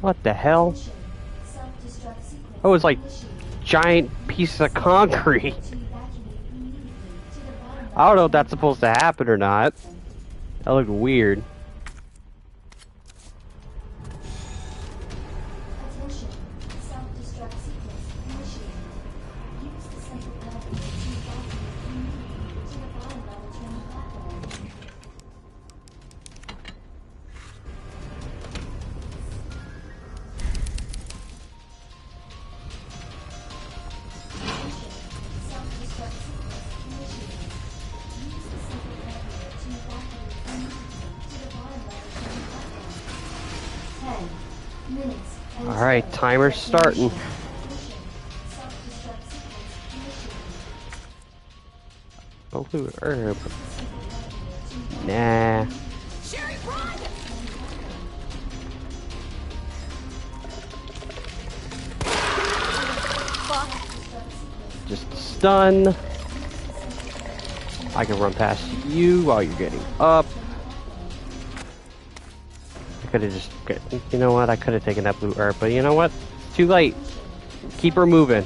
What the hell? Attention. Self-destruct sequence That was like initiated. giant piece of concrete. To evacuate immediately to the bottom level I don't know if train that's supposed to happen or not. That looked weird. Attention. Self-destruct sequence initiated. Use the central elevator to evacuate immediately to the bottom level train platform. Attention. Self-destruct sequence initiated. Use the central elevator to evacuate immediately to the bottom level train platform. 10 minutes. All right, timer's starting. Oh, blue herb. Nah. Sherry, run! Just stun. I can run past you while you're getting up. I could have just, you know what? I could have taken that blue herb, but you know what? It's too late. Keep her moving.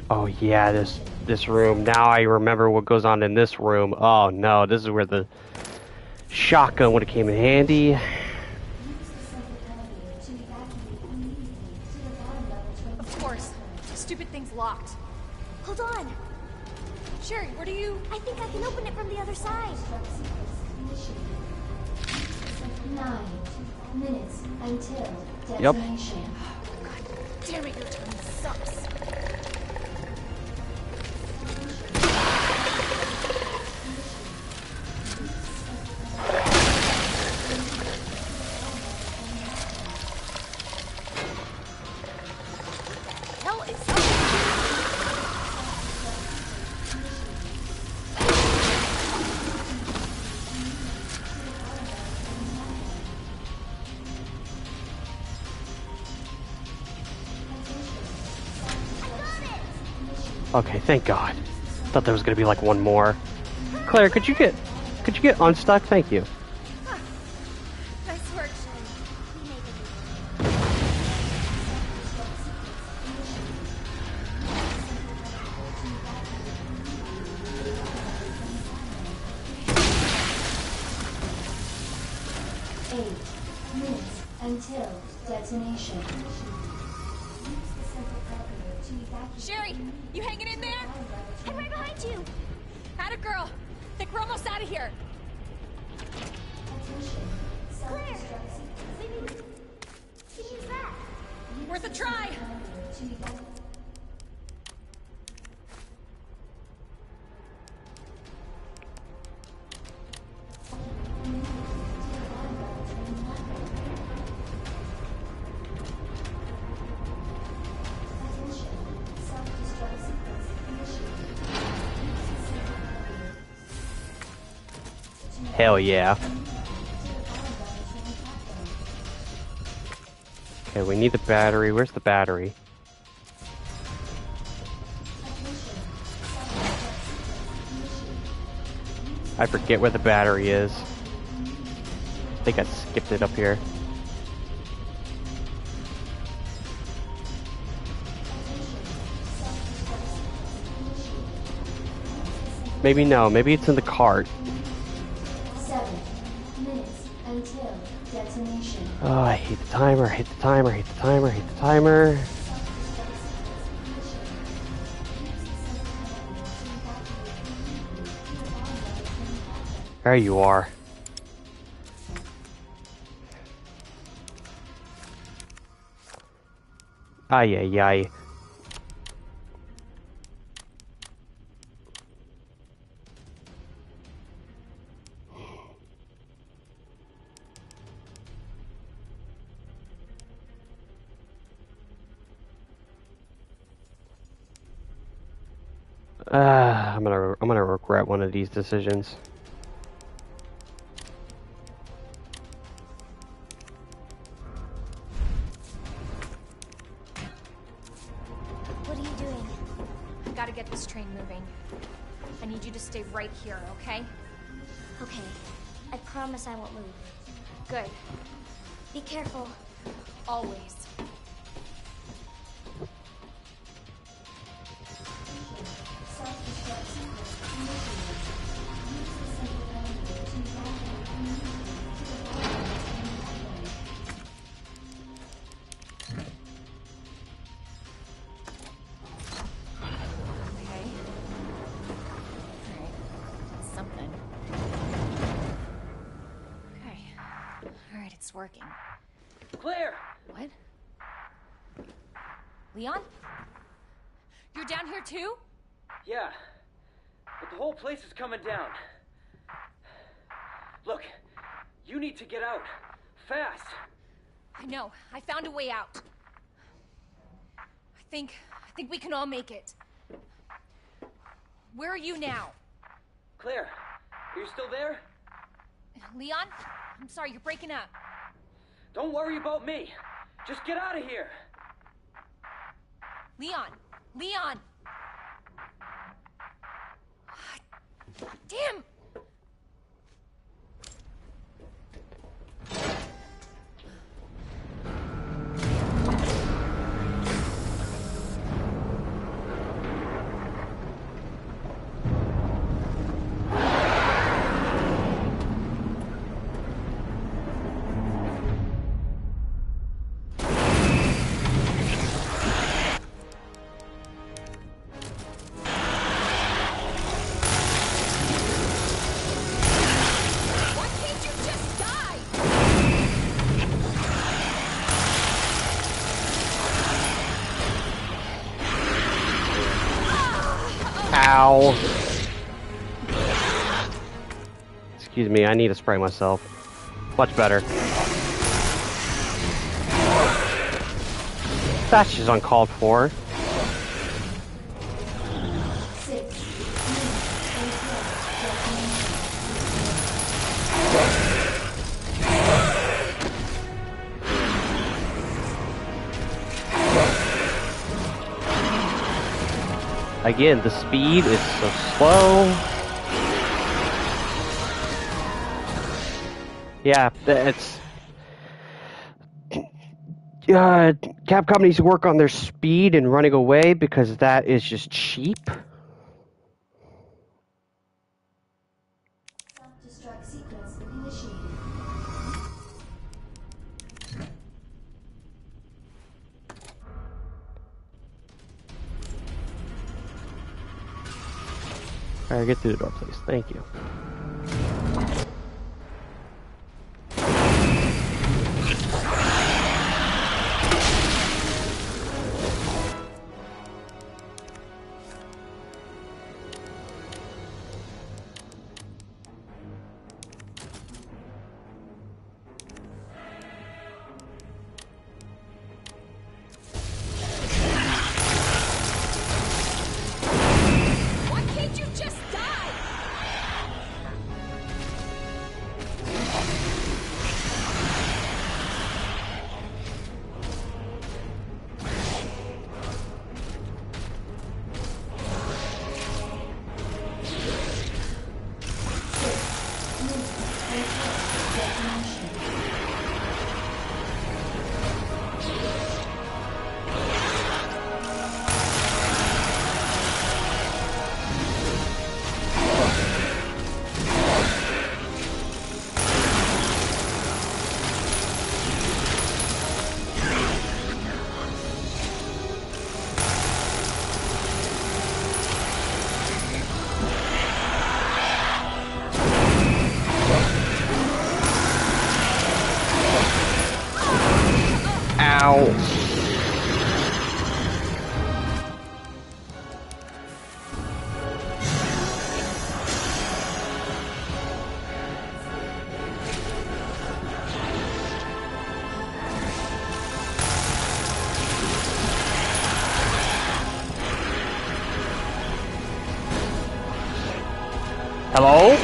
Oh yeah, this room. Now I remember what goes on in this room. Oh no, this is where the shotgun would have came in handy. Of course. Stupid thing's locked. Hold on. Sherry, where do you... I think I can open it from the other side. 9 minutes until Yep. detonation. Damn it, your turn sucks. Hell is up. Okay, thank God. Thought there was gonna be like one more. Claire, could you get unstuck? Thank you. Nice work, Sherry. We made it. 8 minutes until detonation. Sherry, you hanging in there? I'm right behind you. Atta girl. Think we're almost out of here. Claire. Maybe use that. Worth a try. Hell yeah. Okay, we need the battery. Where's the battery? I forget where the battery is. I think I skipped it up here. Maybe no, maybe it's in the cart. 7 minutes until detonation. Oh, I hate the timer, I hate the timer, I hate the timer, I hate the timer. There you are. Ay, ay, ay. I'm gonna regret one of these decisions. What are you doing? I gotta get this train moving. I need you to stay right here, okay? Okay. I promise I won't move. Good. Be careful. Always. Okay. Alright. That's something. Okay. Alright, it's working. Claire! What? Leon? You're down here too? Yeah, but the whole place is coming down. Look, you need to get out. Fast! I know. I found a way out. I think we can all make it. Where are you now? Claire, are you still there? Leon? I'm sorry, you're breaking up. Don't worry about me. Just get out of here. Leon! Leon! Damn! Why can't you just die? Ow. Excuse me, I need to spray myself. Much better. That's just uncalled for. 6 minutes until detonation. Again, the speed is so slow. Yeah, it's... Capcom needs to work on their speed and running away because that is just cheap. Self-destruct sequence initiated. Alright, get through the door, please. Thank you. Why can't you just die? Ow. Hello?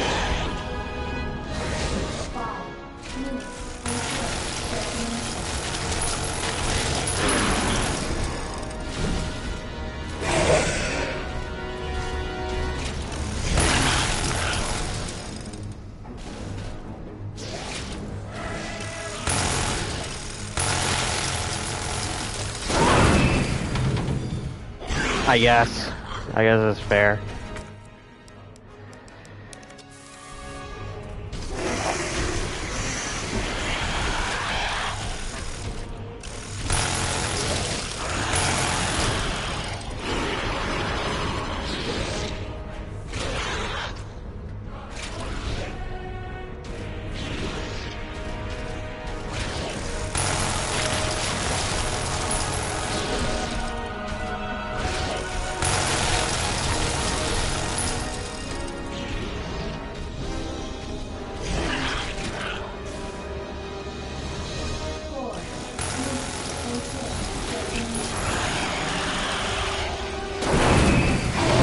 I guess. I guess it's fair.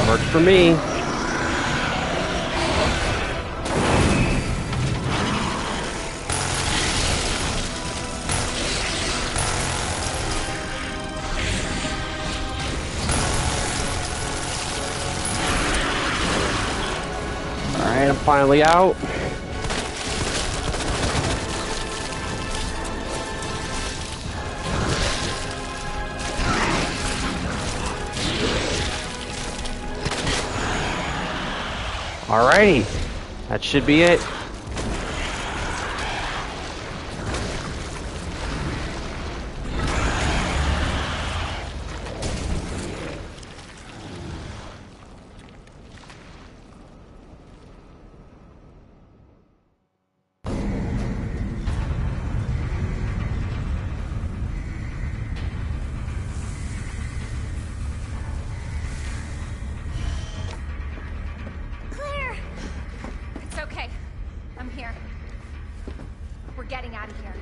Works for me. Alright, I'm finally out. Alrighty, that should be it. Claire! It's okay. I'm here. We're getting out of here.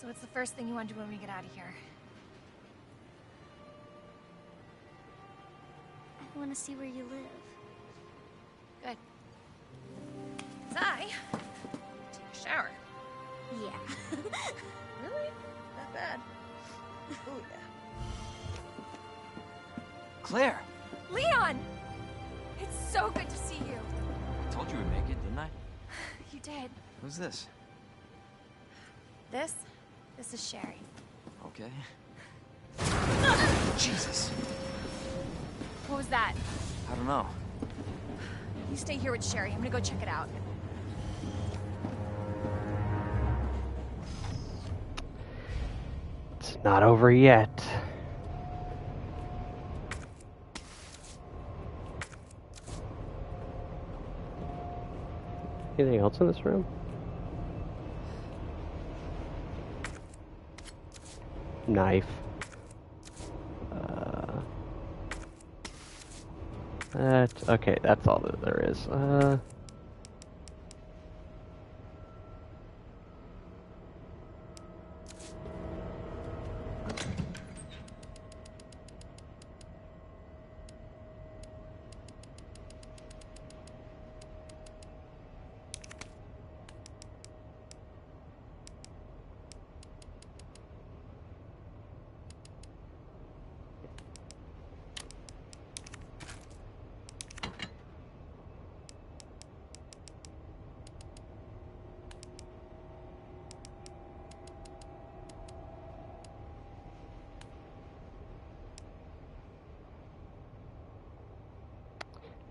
So what's the first thing you want to do when we get out of here? I want to see where you live. Good. 'Cause I take a shower. Yeah. Really? That bad? Ooh, yeah. Claire! Leon! It's so good to see you. I told you we'd make it, didn't I? You did. Who's this? This is Sherry. Okay. Jesus! What was that? I don't know. You stay here with Sherry. I'm gonna go check it out. It's not over yet. Anything else in this room? Knife. Okay, that's all that there is.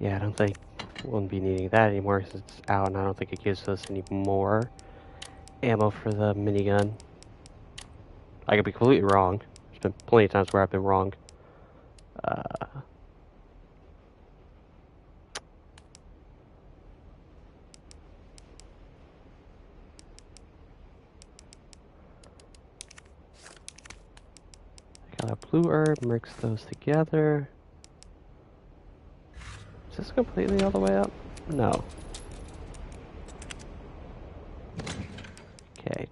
Yeah, I don't think we'll be needing that anymore since it's out, and I don't think it gives us any more ammo for the minigun. I could be completely wrong. There's been plenty of times where I've been wrong. I got a blue herb, mix those together. Is this completely all the way up? No. Okay.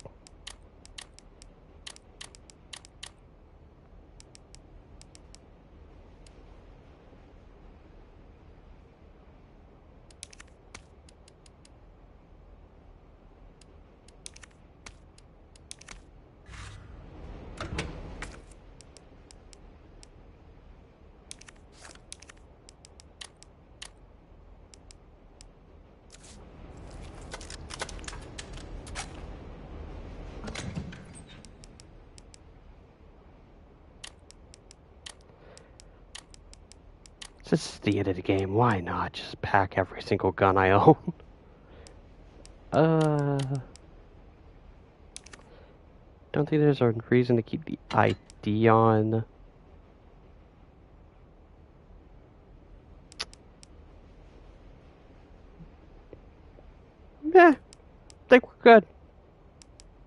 This is the end of the game. Why not just pack every single gun I own? Don't think there's a reason to keep the ID on. Yeah, think we're good.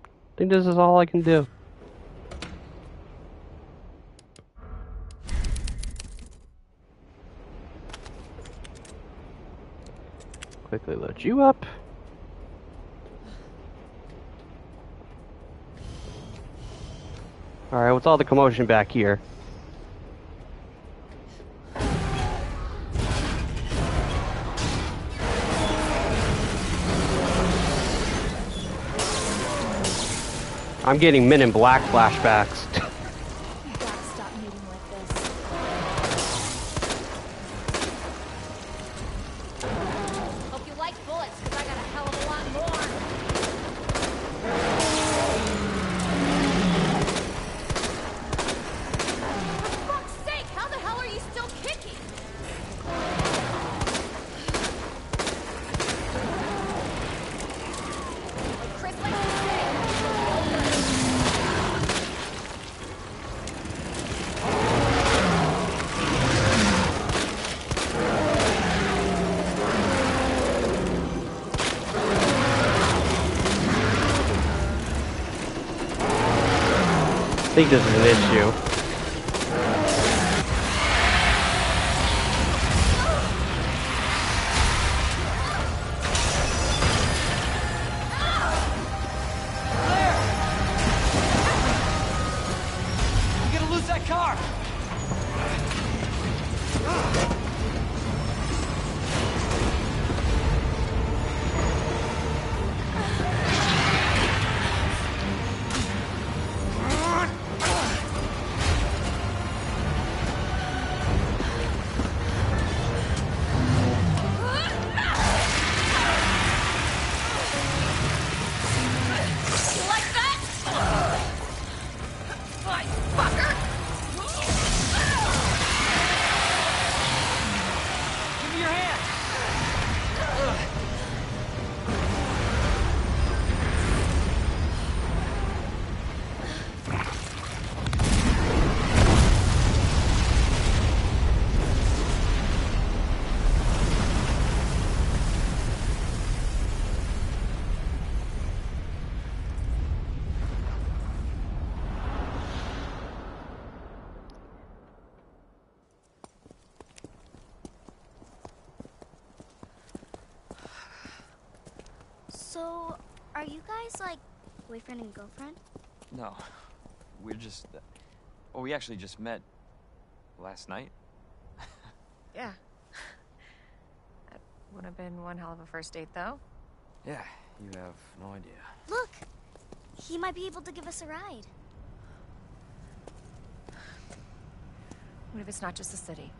I think this is all I can do. Quickly load you up. Alright, what's all the commotion back here? I'm getting Men in Black flashbacks. You gotta stop meeting like this. Hope you like bullets, because I got a hell of a lot more. For fuck's sake, how the hell are you still kicking? Like Chris likes to say, I think this is an issue. So, are you guys like boyfriend and girlfriend? No, we're just... well, we actually just met last night. Yeah. That would have been one hell of a first date, though. Yeah, you have no idea. Look! He might be able to give us a ride. What if it's not just the city?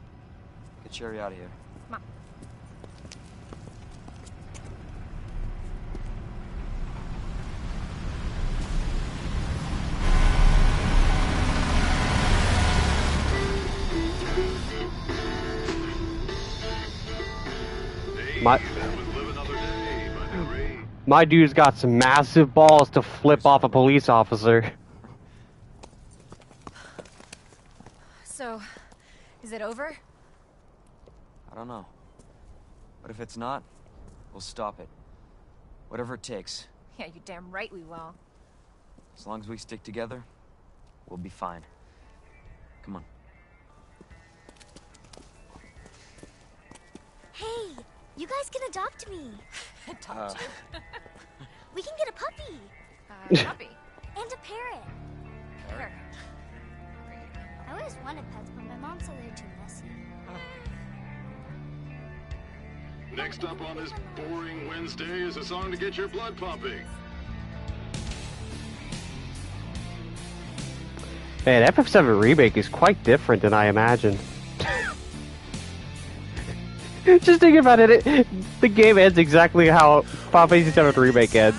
Get Sherry out of here. Come on. My dude's got some massive balls to flip off a police officer. So, is it over? I don't know. But if it's not, we'll stop it. Whatever it takes. Yeah, you damn right we will. As long as we stick together, we'll be fine. Come on. Hey, you guys can adopt me. Adopt you. We can get a puppy. Puppy. And a parrot. Parrot. I always wanted pets, but my mom said they're too messy. Next up on this boring Wednesday is a song to get your blood pumping. Man, FF7 Remake is quite different than I imagined. Just think about it, the game ends exactly how Final Fantasy VII Remake ends.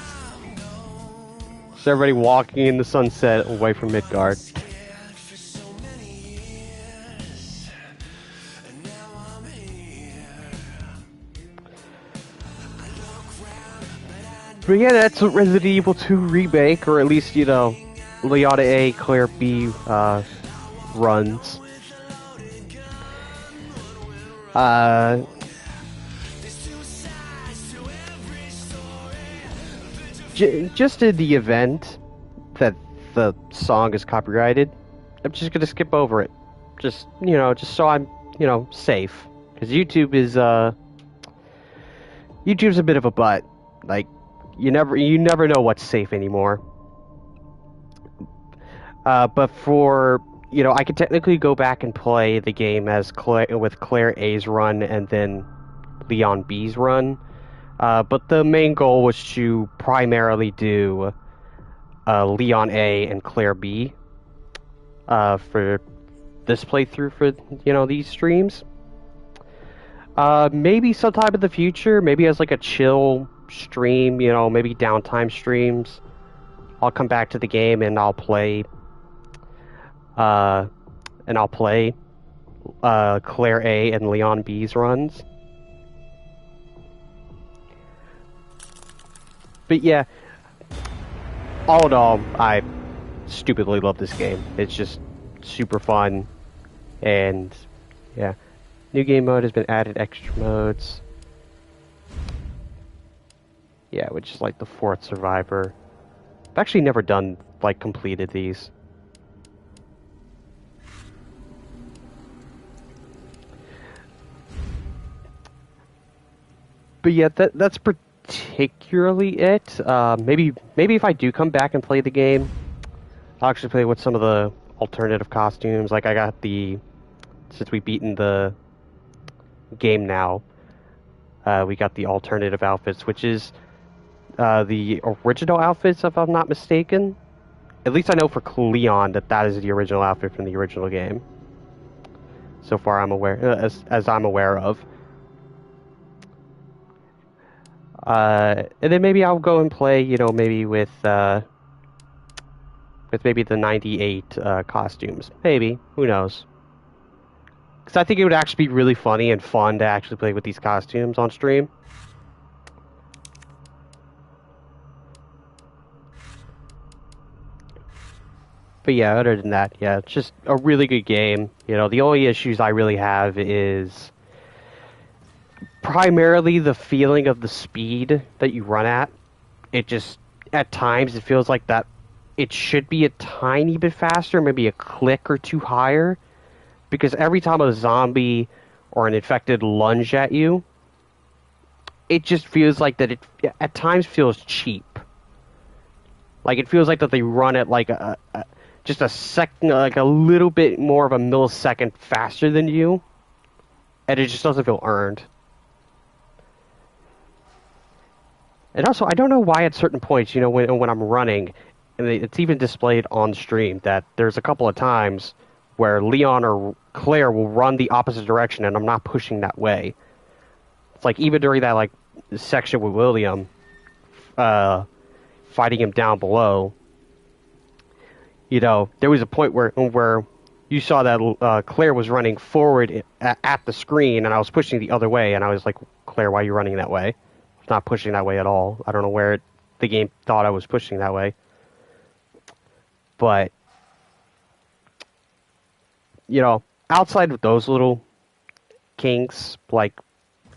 So everybody walking in the sunset away from Midgard. But yeah, that's what Resident Evil 2 Remake, or at least, you know, Leona A, Claire B, runs. Just in the event that the song is copyrighted, I'm just gonna skip over it. Just, you know, just so I'm, you know, safe. Because YouTube's a bit of a butt. Like, you never know what's safe anymore. But for, you know, I could technically go back and play the game as with Claire A's run and then Leon B's run. But the main goal was to primarily do Leon A and Claire B for this playthrough for, you know, these streams. Maybe sometime in the future, maybe as like a chill stream, you know, maybe downtime streams, I'll come back to the game and I'll play Claire A and Leon B's runs. But yeah, all in all, I stupidly love this game. It's just super fun, and yeah. New game mode has been added, extra modes. Yeah, which is like the fourth survivor. I've actually never done, like, completed these. But yeah, that's particularly it. Maybe if I do come back and play the game, I'll actually play with some of the alternative costumes. Like, I got since we've beaten the game now, we got the alternative outfits, which is the original outfits, if I'm not mistaken. At least I know for Leon that is the original outfit from the original game. So far, I'm aware, as I'm aware of. And then maybe I'll go and play, you know, maybe with maybe the 98 costumes. Maybe. Who knows? Because I think it would actually be really funny and fun to actually play with these costumes on stream. But yeah, other than that, yeah, it's just a really good game. You know, the only issues I really have is primarily the feeling of the speed that you run at. It just, at times, it feels like that it should be a tiny bit faster, maybe a click or two higher. Because every time a zombie or an infected lunge at you, it just feels like that it at times feels cheap. Like it feels like that they run it like just a second, like a little bit more of a millisecond faster than you, and it just doesn't feel earned. And also, I don't know why at certain points, when I'm running, and it's even displayed on stream that there's a couple of times where Leon or Claire will run the opposite direction, and I'm not pushing that way. It's like even during that like section with William, fighting him down below. There was a point where you saw that Claire was running forward at the screen, and I was pushing the other way, and I was like, Claire, why are you running that way? I'm not pushing that way at all. I don't know where the game thought I was pushing that way. But, outside of those little kinks, like,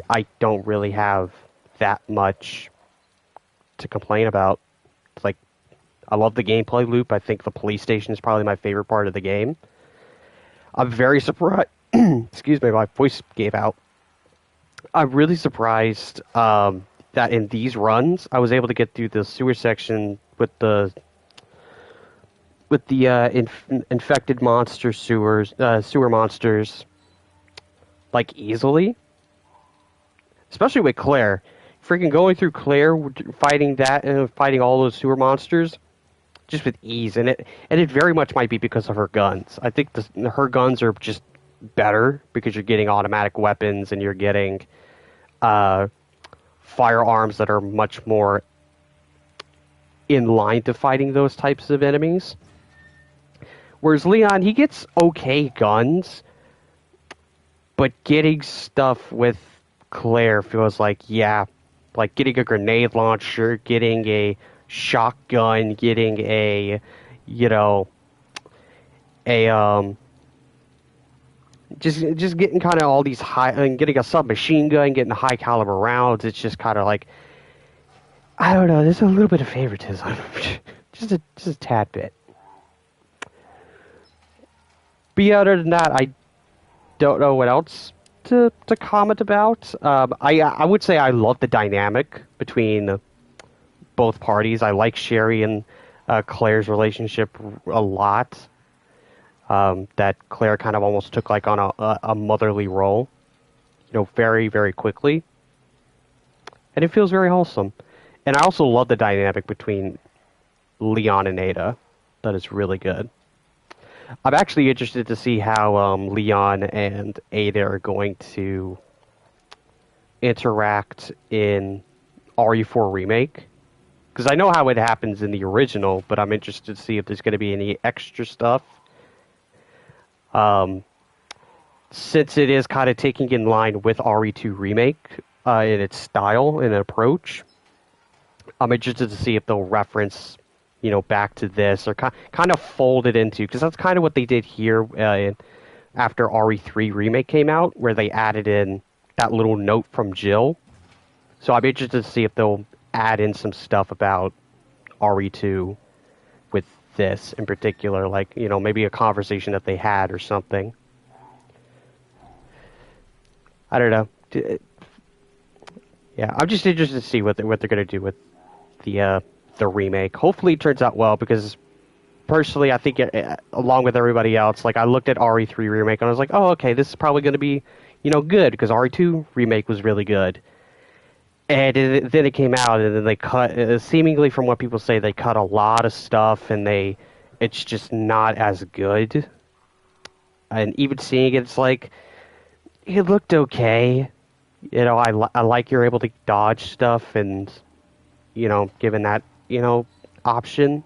I don't really have that much to complain about. It's like, I love the gameplay loop. I think the police station is probably my favorite part of the game. I'm very surprised. Excuse me, my voice gave out. I'm really surprised that in these runs, I was able to get through the sewer section with the infected sewer monsters, like easily. Especially with Claire, freaking going through Claire, fighting that and fighting all those sewer monsters, just with ease. And it very much might be because of her guns. I think her guns are just better because you're getting automatic weapons and you're getting firearms that are much more in line to fighting those types of enemies. Whereas Leon, he gets okay guns, but getting stuff with Claire feels like, like getting a grenade launcher, getting a shotgun, getting just getting kind of all these and getting a submachine gun, getting high caliber rounds. It's just kind of like, I don't know. There's a little bit of favoritism, just a tad bit. But yeah, other than that, I don't know what else to comment about. I would say I love the dynamic between both parties. I like Sherry and Claire's relationship a lot. That Claire kind of almost took like on a motherly role, very, very quickly. And it feels very wholesome. And I also love the dynamic between Leon and Ada. That is really good. I'm actually interested to see how Leon and Ada are going to interact in RE4 Remake. Because I know how it happens in the original, but I'm interested to see if there's going to be any extra stuff. Since it is kind of taking in line with RE2 Remake in its style and approach, I'm interested to see if they'll reference, back to this or kind of fold it into, because that's kind of what they did here after RE3 Remake came out, where they added in that little note from Jill. So I'm interested to see if they'll add in some stuff about RE2 with this in particular, like, maybe a conversation that they had or something. I don't know. Yeah, I'm just interested to see what they're going to do with the remake. Hopefully it turns out well, because personally I think along with everybody else, like I looked at RE3 Remake and I was like, oh, okay, this is probably going to be, good, because RE2 Remake was really good. And then it came out, and then they cut, seemingly from what people say, they cut a lot of stuff, and it's just not as good. And even seeing it, it's like, it looked okay. I like you're able to dodge stuff, and, given that, option.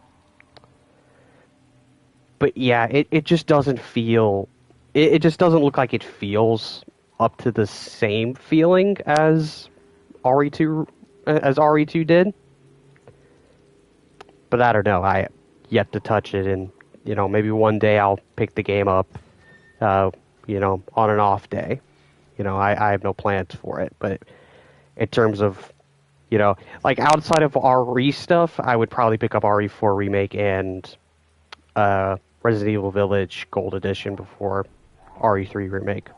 But yeah, it just doesn't feel, it just doesn't look like it feels up to the same feeling as RE2 did. But I don't know. I yet to touch it, and maybe one day I'll pick the game up, on an off day. I have no plans for it. But in terms of, like outside of RE stuff, I would probably pick up RE4 Remake and Resident Evil Village Gold Edition before RE3 Remake.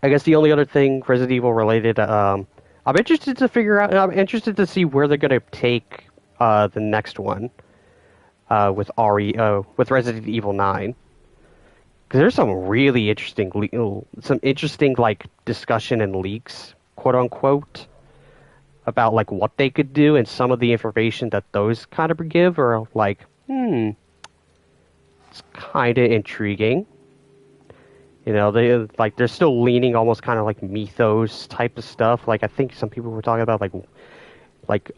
I guess the only other thing Resident Evil related, I'm interested to figure out. I'm interested to see where they're going to take the next one with with Resident Evil 9. Because there's some really interesting, some interesting like discussion and leaks, quote unquote, about like what they could do, and some of the information that those kind of give are like, it's kind of intriguing. You know, they're still leaning almost kind of like mythos type of stuff. Like I think some people were talking about like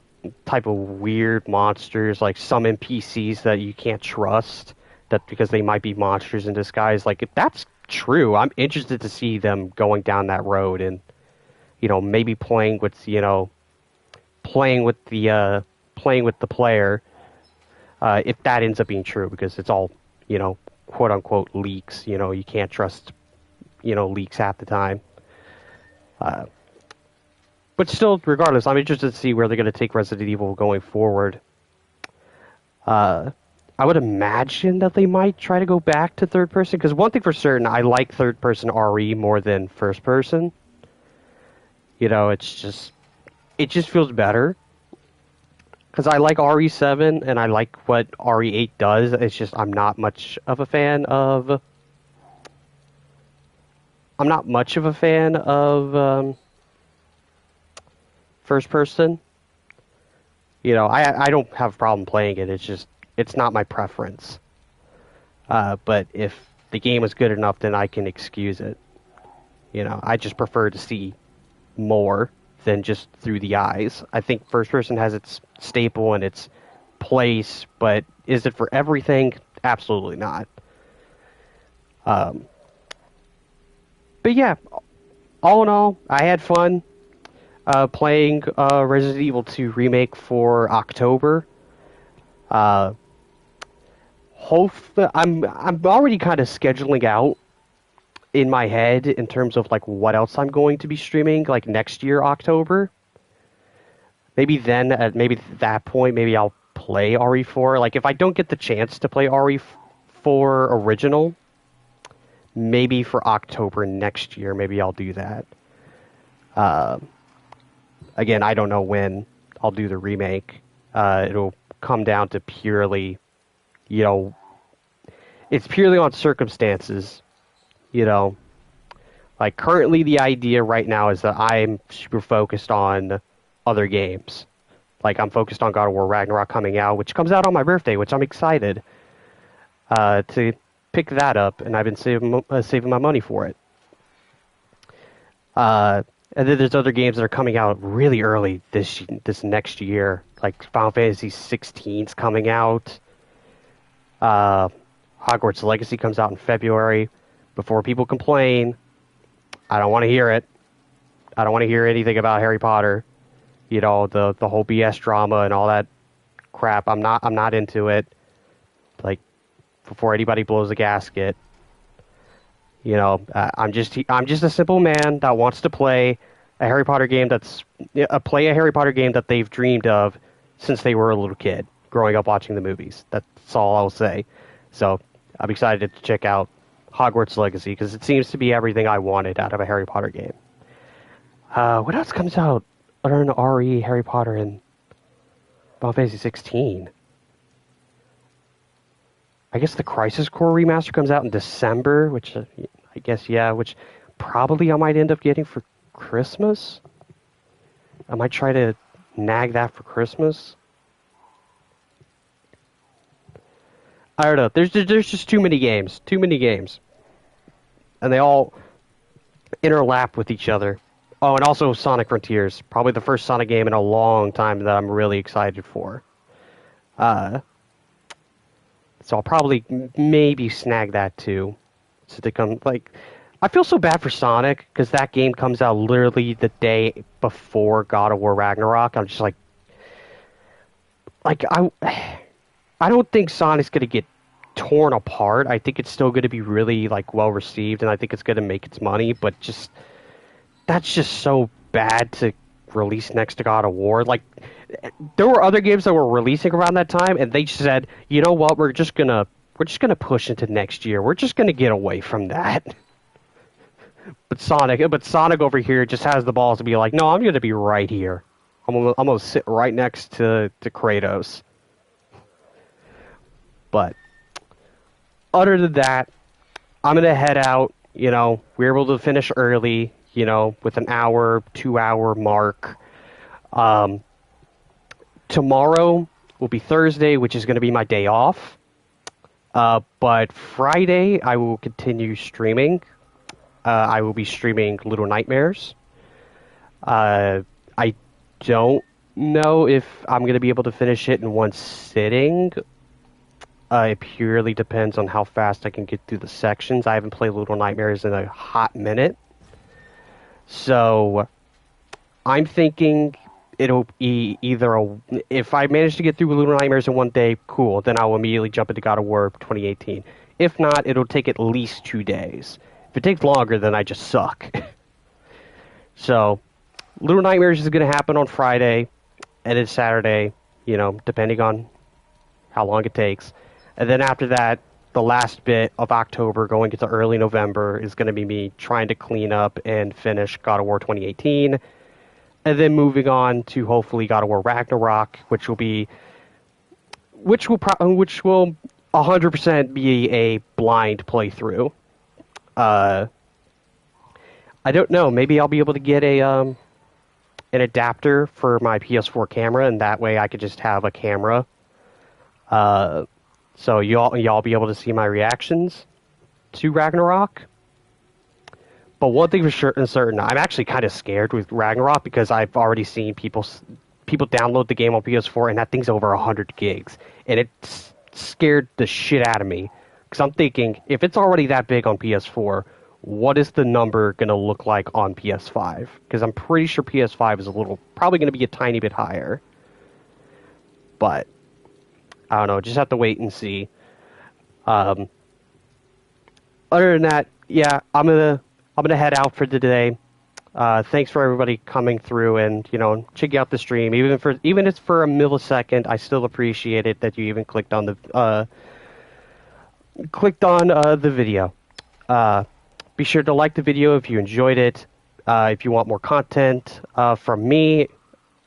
type of weird monsters, like some NPCs that you can't trust, that because they might be monsters in disguise. Like if that's true, I'm interested to see them going down that road and, you know, maybe playing with the player, if that ends up being true, because it's all, you know, quote unquote leaks. You know, you can't trust, you know, leaks half the time. But still, regardless, I'm interested to see where they're going to take Resident Evil going forward. I would imagine that they might try to go back to third person, because one thing for certain, I like third person RE more than first person. You know, it just feels better. Because I like RE7 and I like what RE8 does. It's just I'm not much of a fan of first person. You know, I don't have a problem playing it. It's just it's not my preference. But if the game is good enough, then I can excuse it. You know, I just prefer to see more than just through the eyes. I think first person has its staple and its place, but is it for everything? Absolutely not. But yeah, all in all, I had fun playing Resident Evil 2 Remake for October. I'm already kind of scheduling out in my head in terms of like what else I'm going to be streaming like next year October. Maybe then at that point maybe I'll play RE4. Like if I don't get the chance to play RE4 original, maybe for October next year maybe I'll do that. Again, I don't know when I'll do the remake. It'll come down to purely, you know, it's purely on circumstances. You know, like currently the idea right now is that I'm super focused on other games. Like I'm focused on God of War Ragnarok coming out, which comes out on my birthday, which I'm excited to pick that up, and I've been saving my money for it. And then there's other games that are coming out really early this next year, like Final Fantasy 16's coming out. Hogwarts Legacy comes out in February. Before people complain, I don't want to hear it. I don't want to hear anything about Harry Potter. You know, the whole BS drama and all that crap. I'm not into it. Like, before anybody blows a gasket. You know, I'm just a simple man that wants to play a Harry Potter game play a Harry Potter game that they've dreamed of since they were a little kid, growing up watching the movies. That's all I'll say. So I'm excited to check out Hogwarts Legacy, because it seems to be everything I wanted out of a Harry Potter game. What else comes out other than RE, Harry Potter, and Final Fantasy 16? I guess the Crisis Core remaster comes out in December, which I guess, yeah, which probably I might end up getting for Christmas. I might try to nag that for Christmas. I don't know. There's just too many games. Too many games. And they all interlap with each other. Oh, and also Sonic Frontiers. Probably the first Sonic game in a long time that I'm really excited for. So I'll probably maybe snag that too. So they come, like, I feel so bad for Sonic, because that game comes out literally the day before God of War Ragnarok. I'm just like I don't think Sonic's going to get torn apart. I think it's still going to be really like well received, and I think it's going to make its money, but just that's just so bad to release next to God of War. Like, there were other games that were releasing around that time, and they said, you know what, we're just gonna push into next year. We're just gonna get away from that. Sonic over here just has the balls to be like, no, I'm going to be right here. I'm gonna sit right next to Kratos. But other than that, I'm gonna head out. You know, we're able to finish early. You know, with an hour, 2 hour mark. Um, Tomorrow will be Thursday, which is gonna be my day off. But Friday, I will continue streaming. I will be streaming Little Nightmares. I don't know if I'm going to be able to finish it in one sitting. It purely depends on how fast I can get through the sections. I haven't played Little Nightmares in a hot minute. So I'm thinking it'll be if I manage to get through Little Nightmares in one day, cool. Then I'll immediately jump into God of War 2018. If not, it'll take at least 2 days. If it takes longer, then I just suck. So Little Nightmares is going to happen on Friday, and it's Saturday, you know, depending on how long it takes. And then after that, the last bit of October going into early November is going to be me trying to clean up and finish God of War 2018. And then moving on to hopefully God of War Ragnarok, which will 100% be a blind playthrough. I don't know. Maybe I'll be able to get an adapter for my PS4 camera, and that way I could just have a camera. So y'all be able to see my reactions to Ragnarok. But one thing for sure and certain, I'm actually kind of scared with Ragnarok because I've already seen people download the game on PS4, and that thing's over 100 gigs, and it scared the shit out of me. Because I'm thinking, if it's already that big on PS4, what is the number going to look like on PS5? Because I'm pretty sure PS5 is probably going to be a tiny bit higher. But I don't know. Just have to wait and see. Other than that, yeah, I'm gonna head out for today. Thanks for everybody coming through and checking out the stream. Even if it's for a millisecond, I still appreciate it that you even clicked on the video. Be sure to like the video if you enjoyed it. If you want more content from me,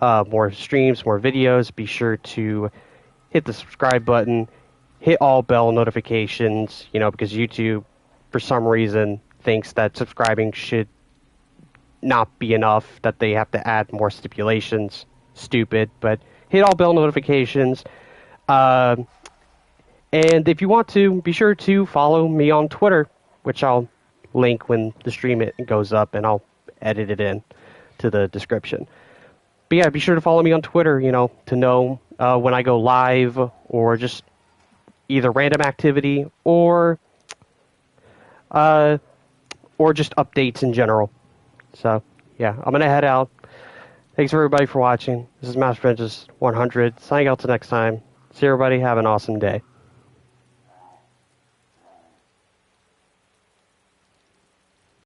more streams, more videos, be sure to hit the subscribe button, hit all bell notifications, because YouTube, for some reason, thinks that subscribing should not be enough, that they have to add more stipulations. Stupid, but hit all bell notifications. And if you want to, be sure to follow me on Twitter, which I'll link when the stream goes up, and I'll edit it in to the description. But yeah, be sure to follow me on Twitter, to know when I go live, or just either random activity or just updates in general. So yeah, I'm gonna head out. Thanks everybody for watching. This is Master Vengeance 100. Signing out till next time. See everybody. Have an awesome day.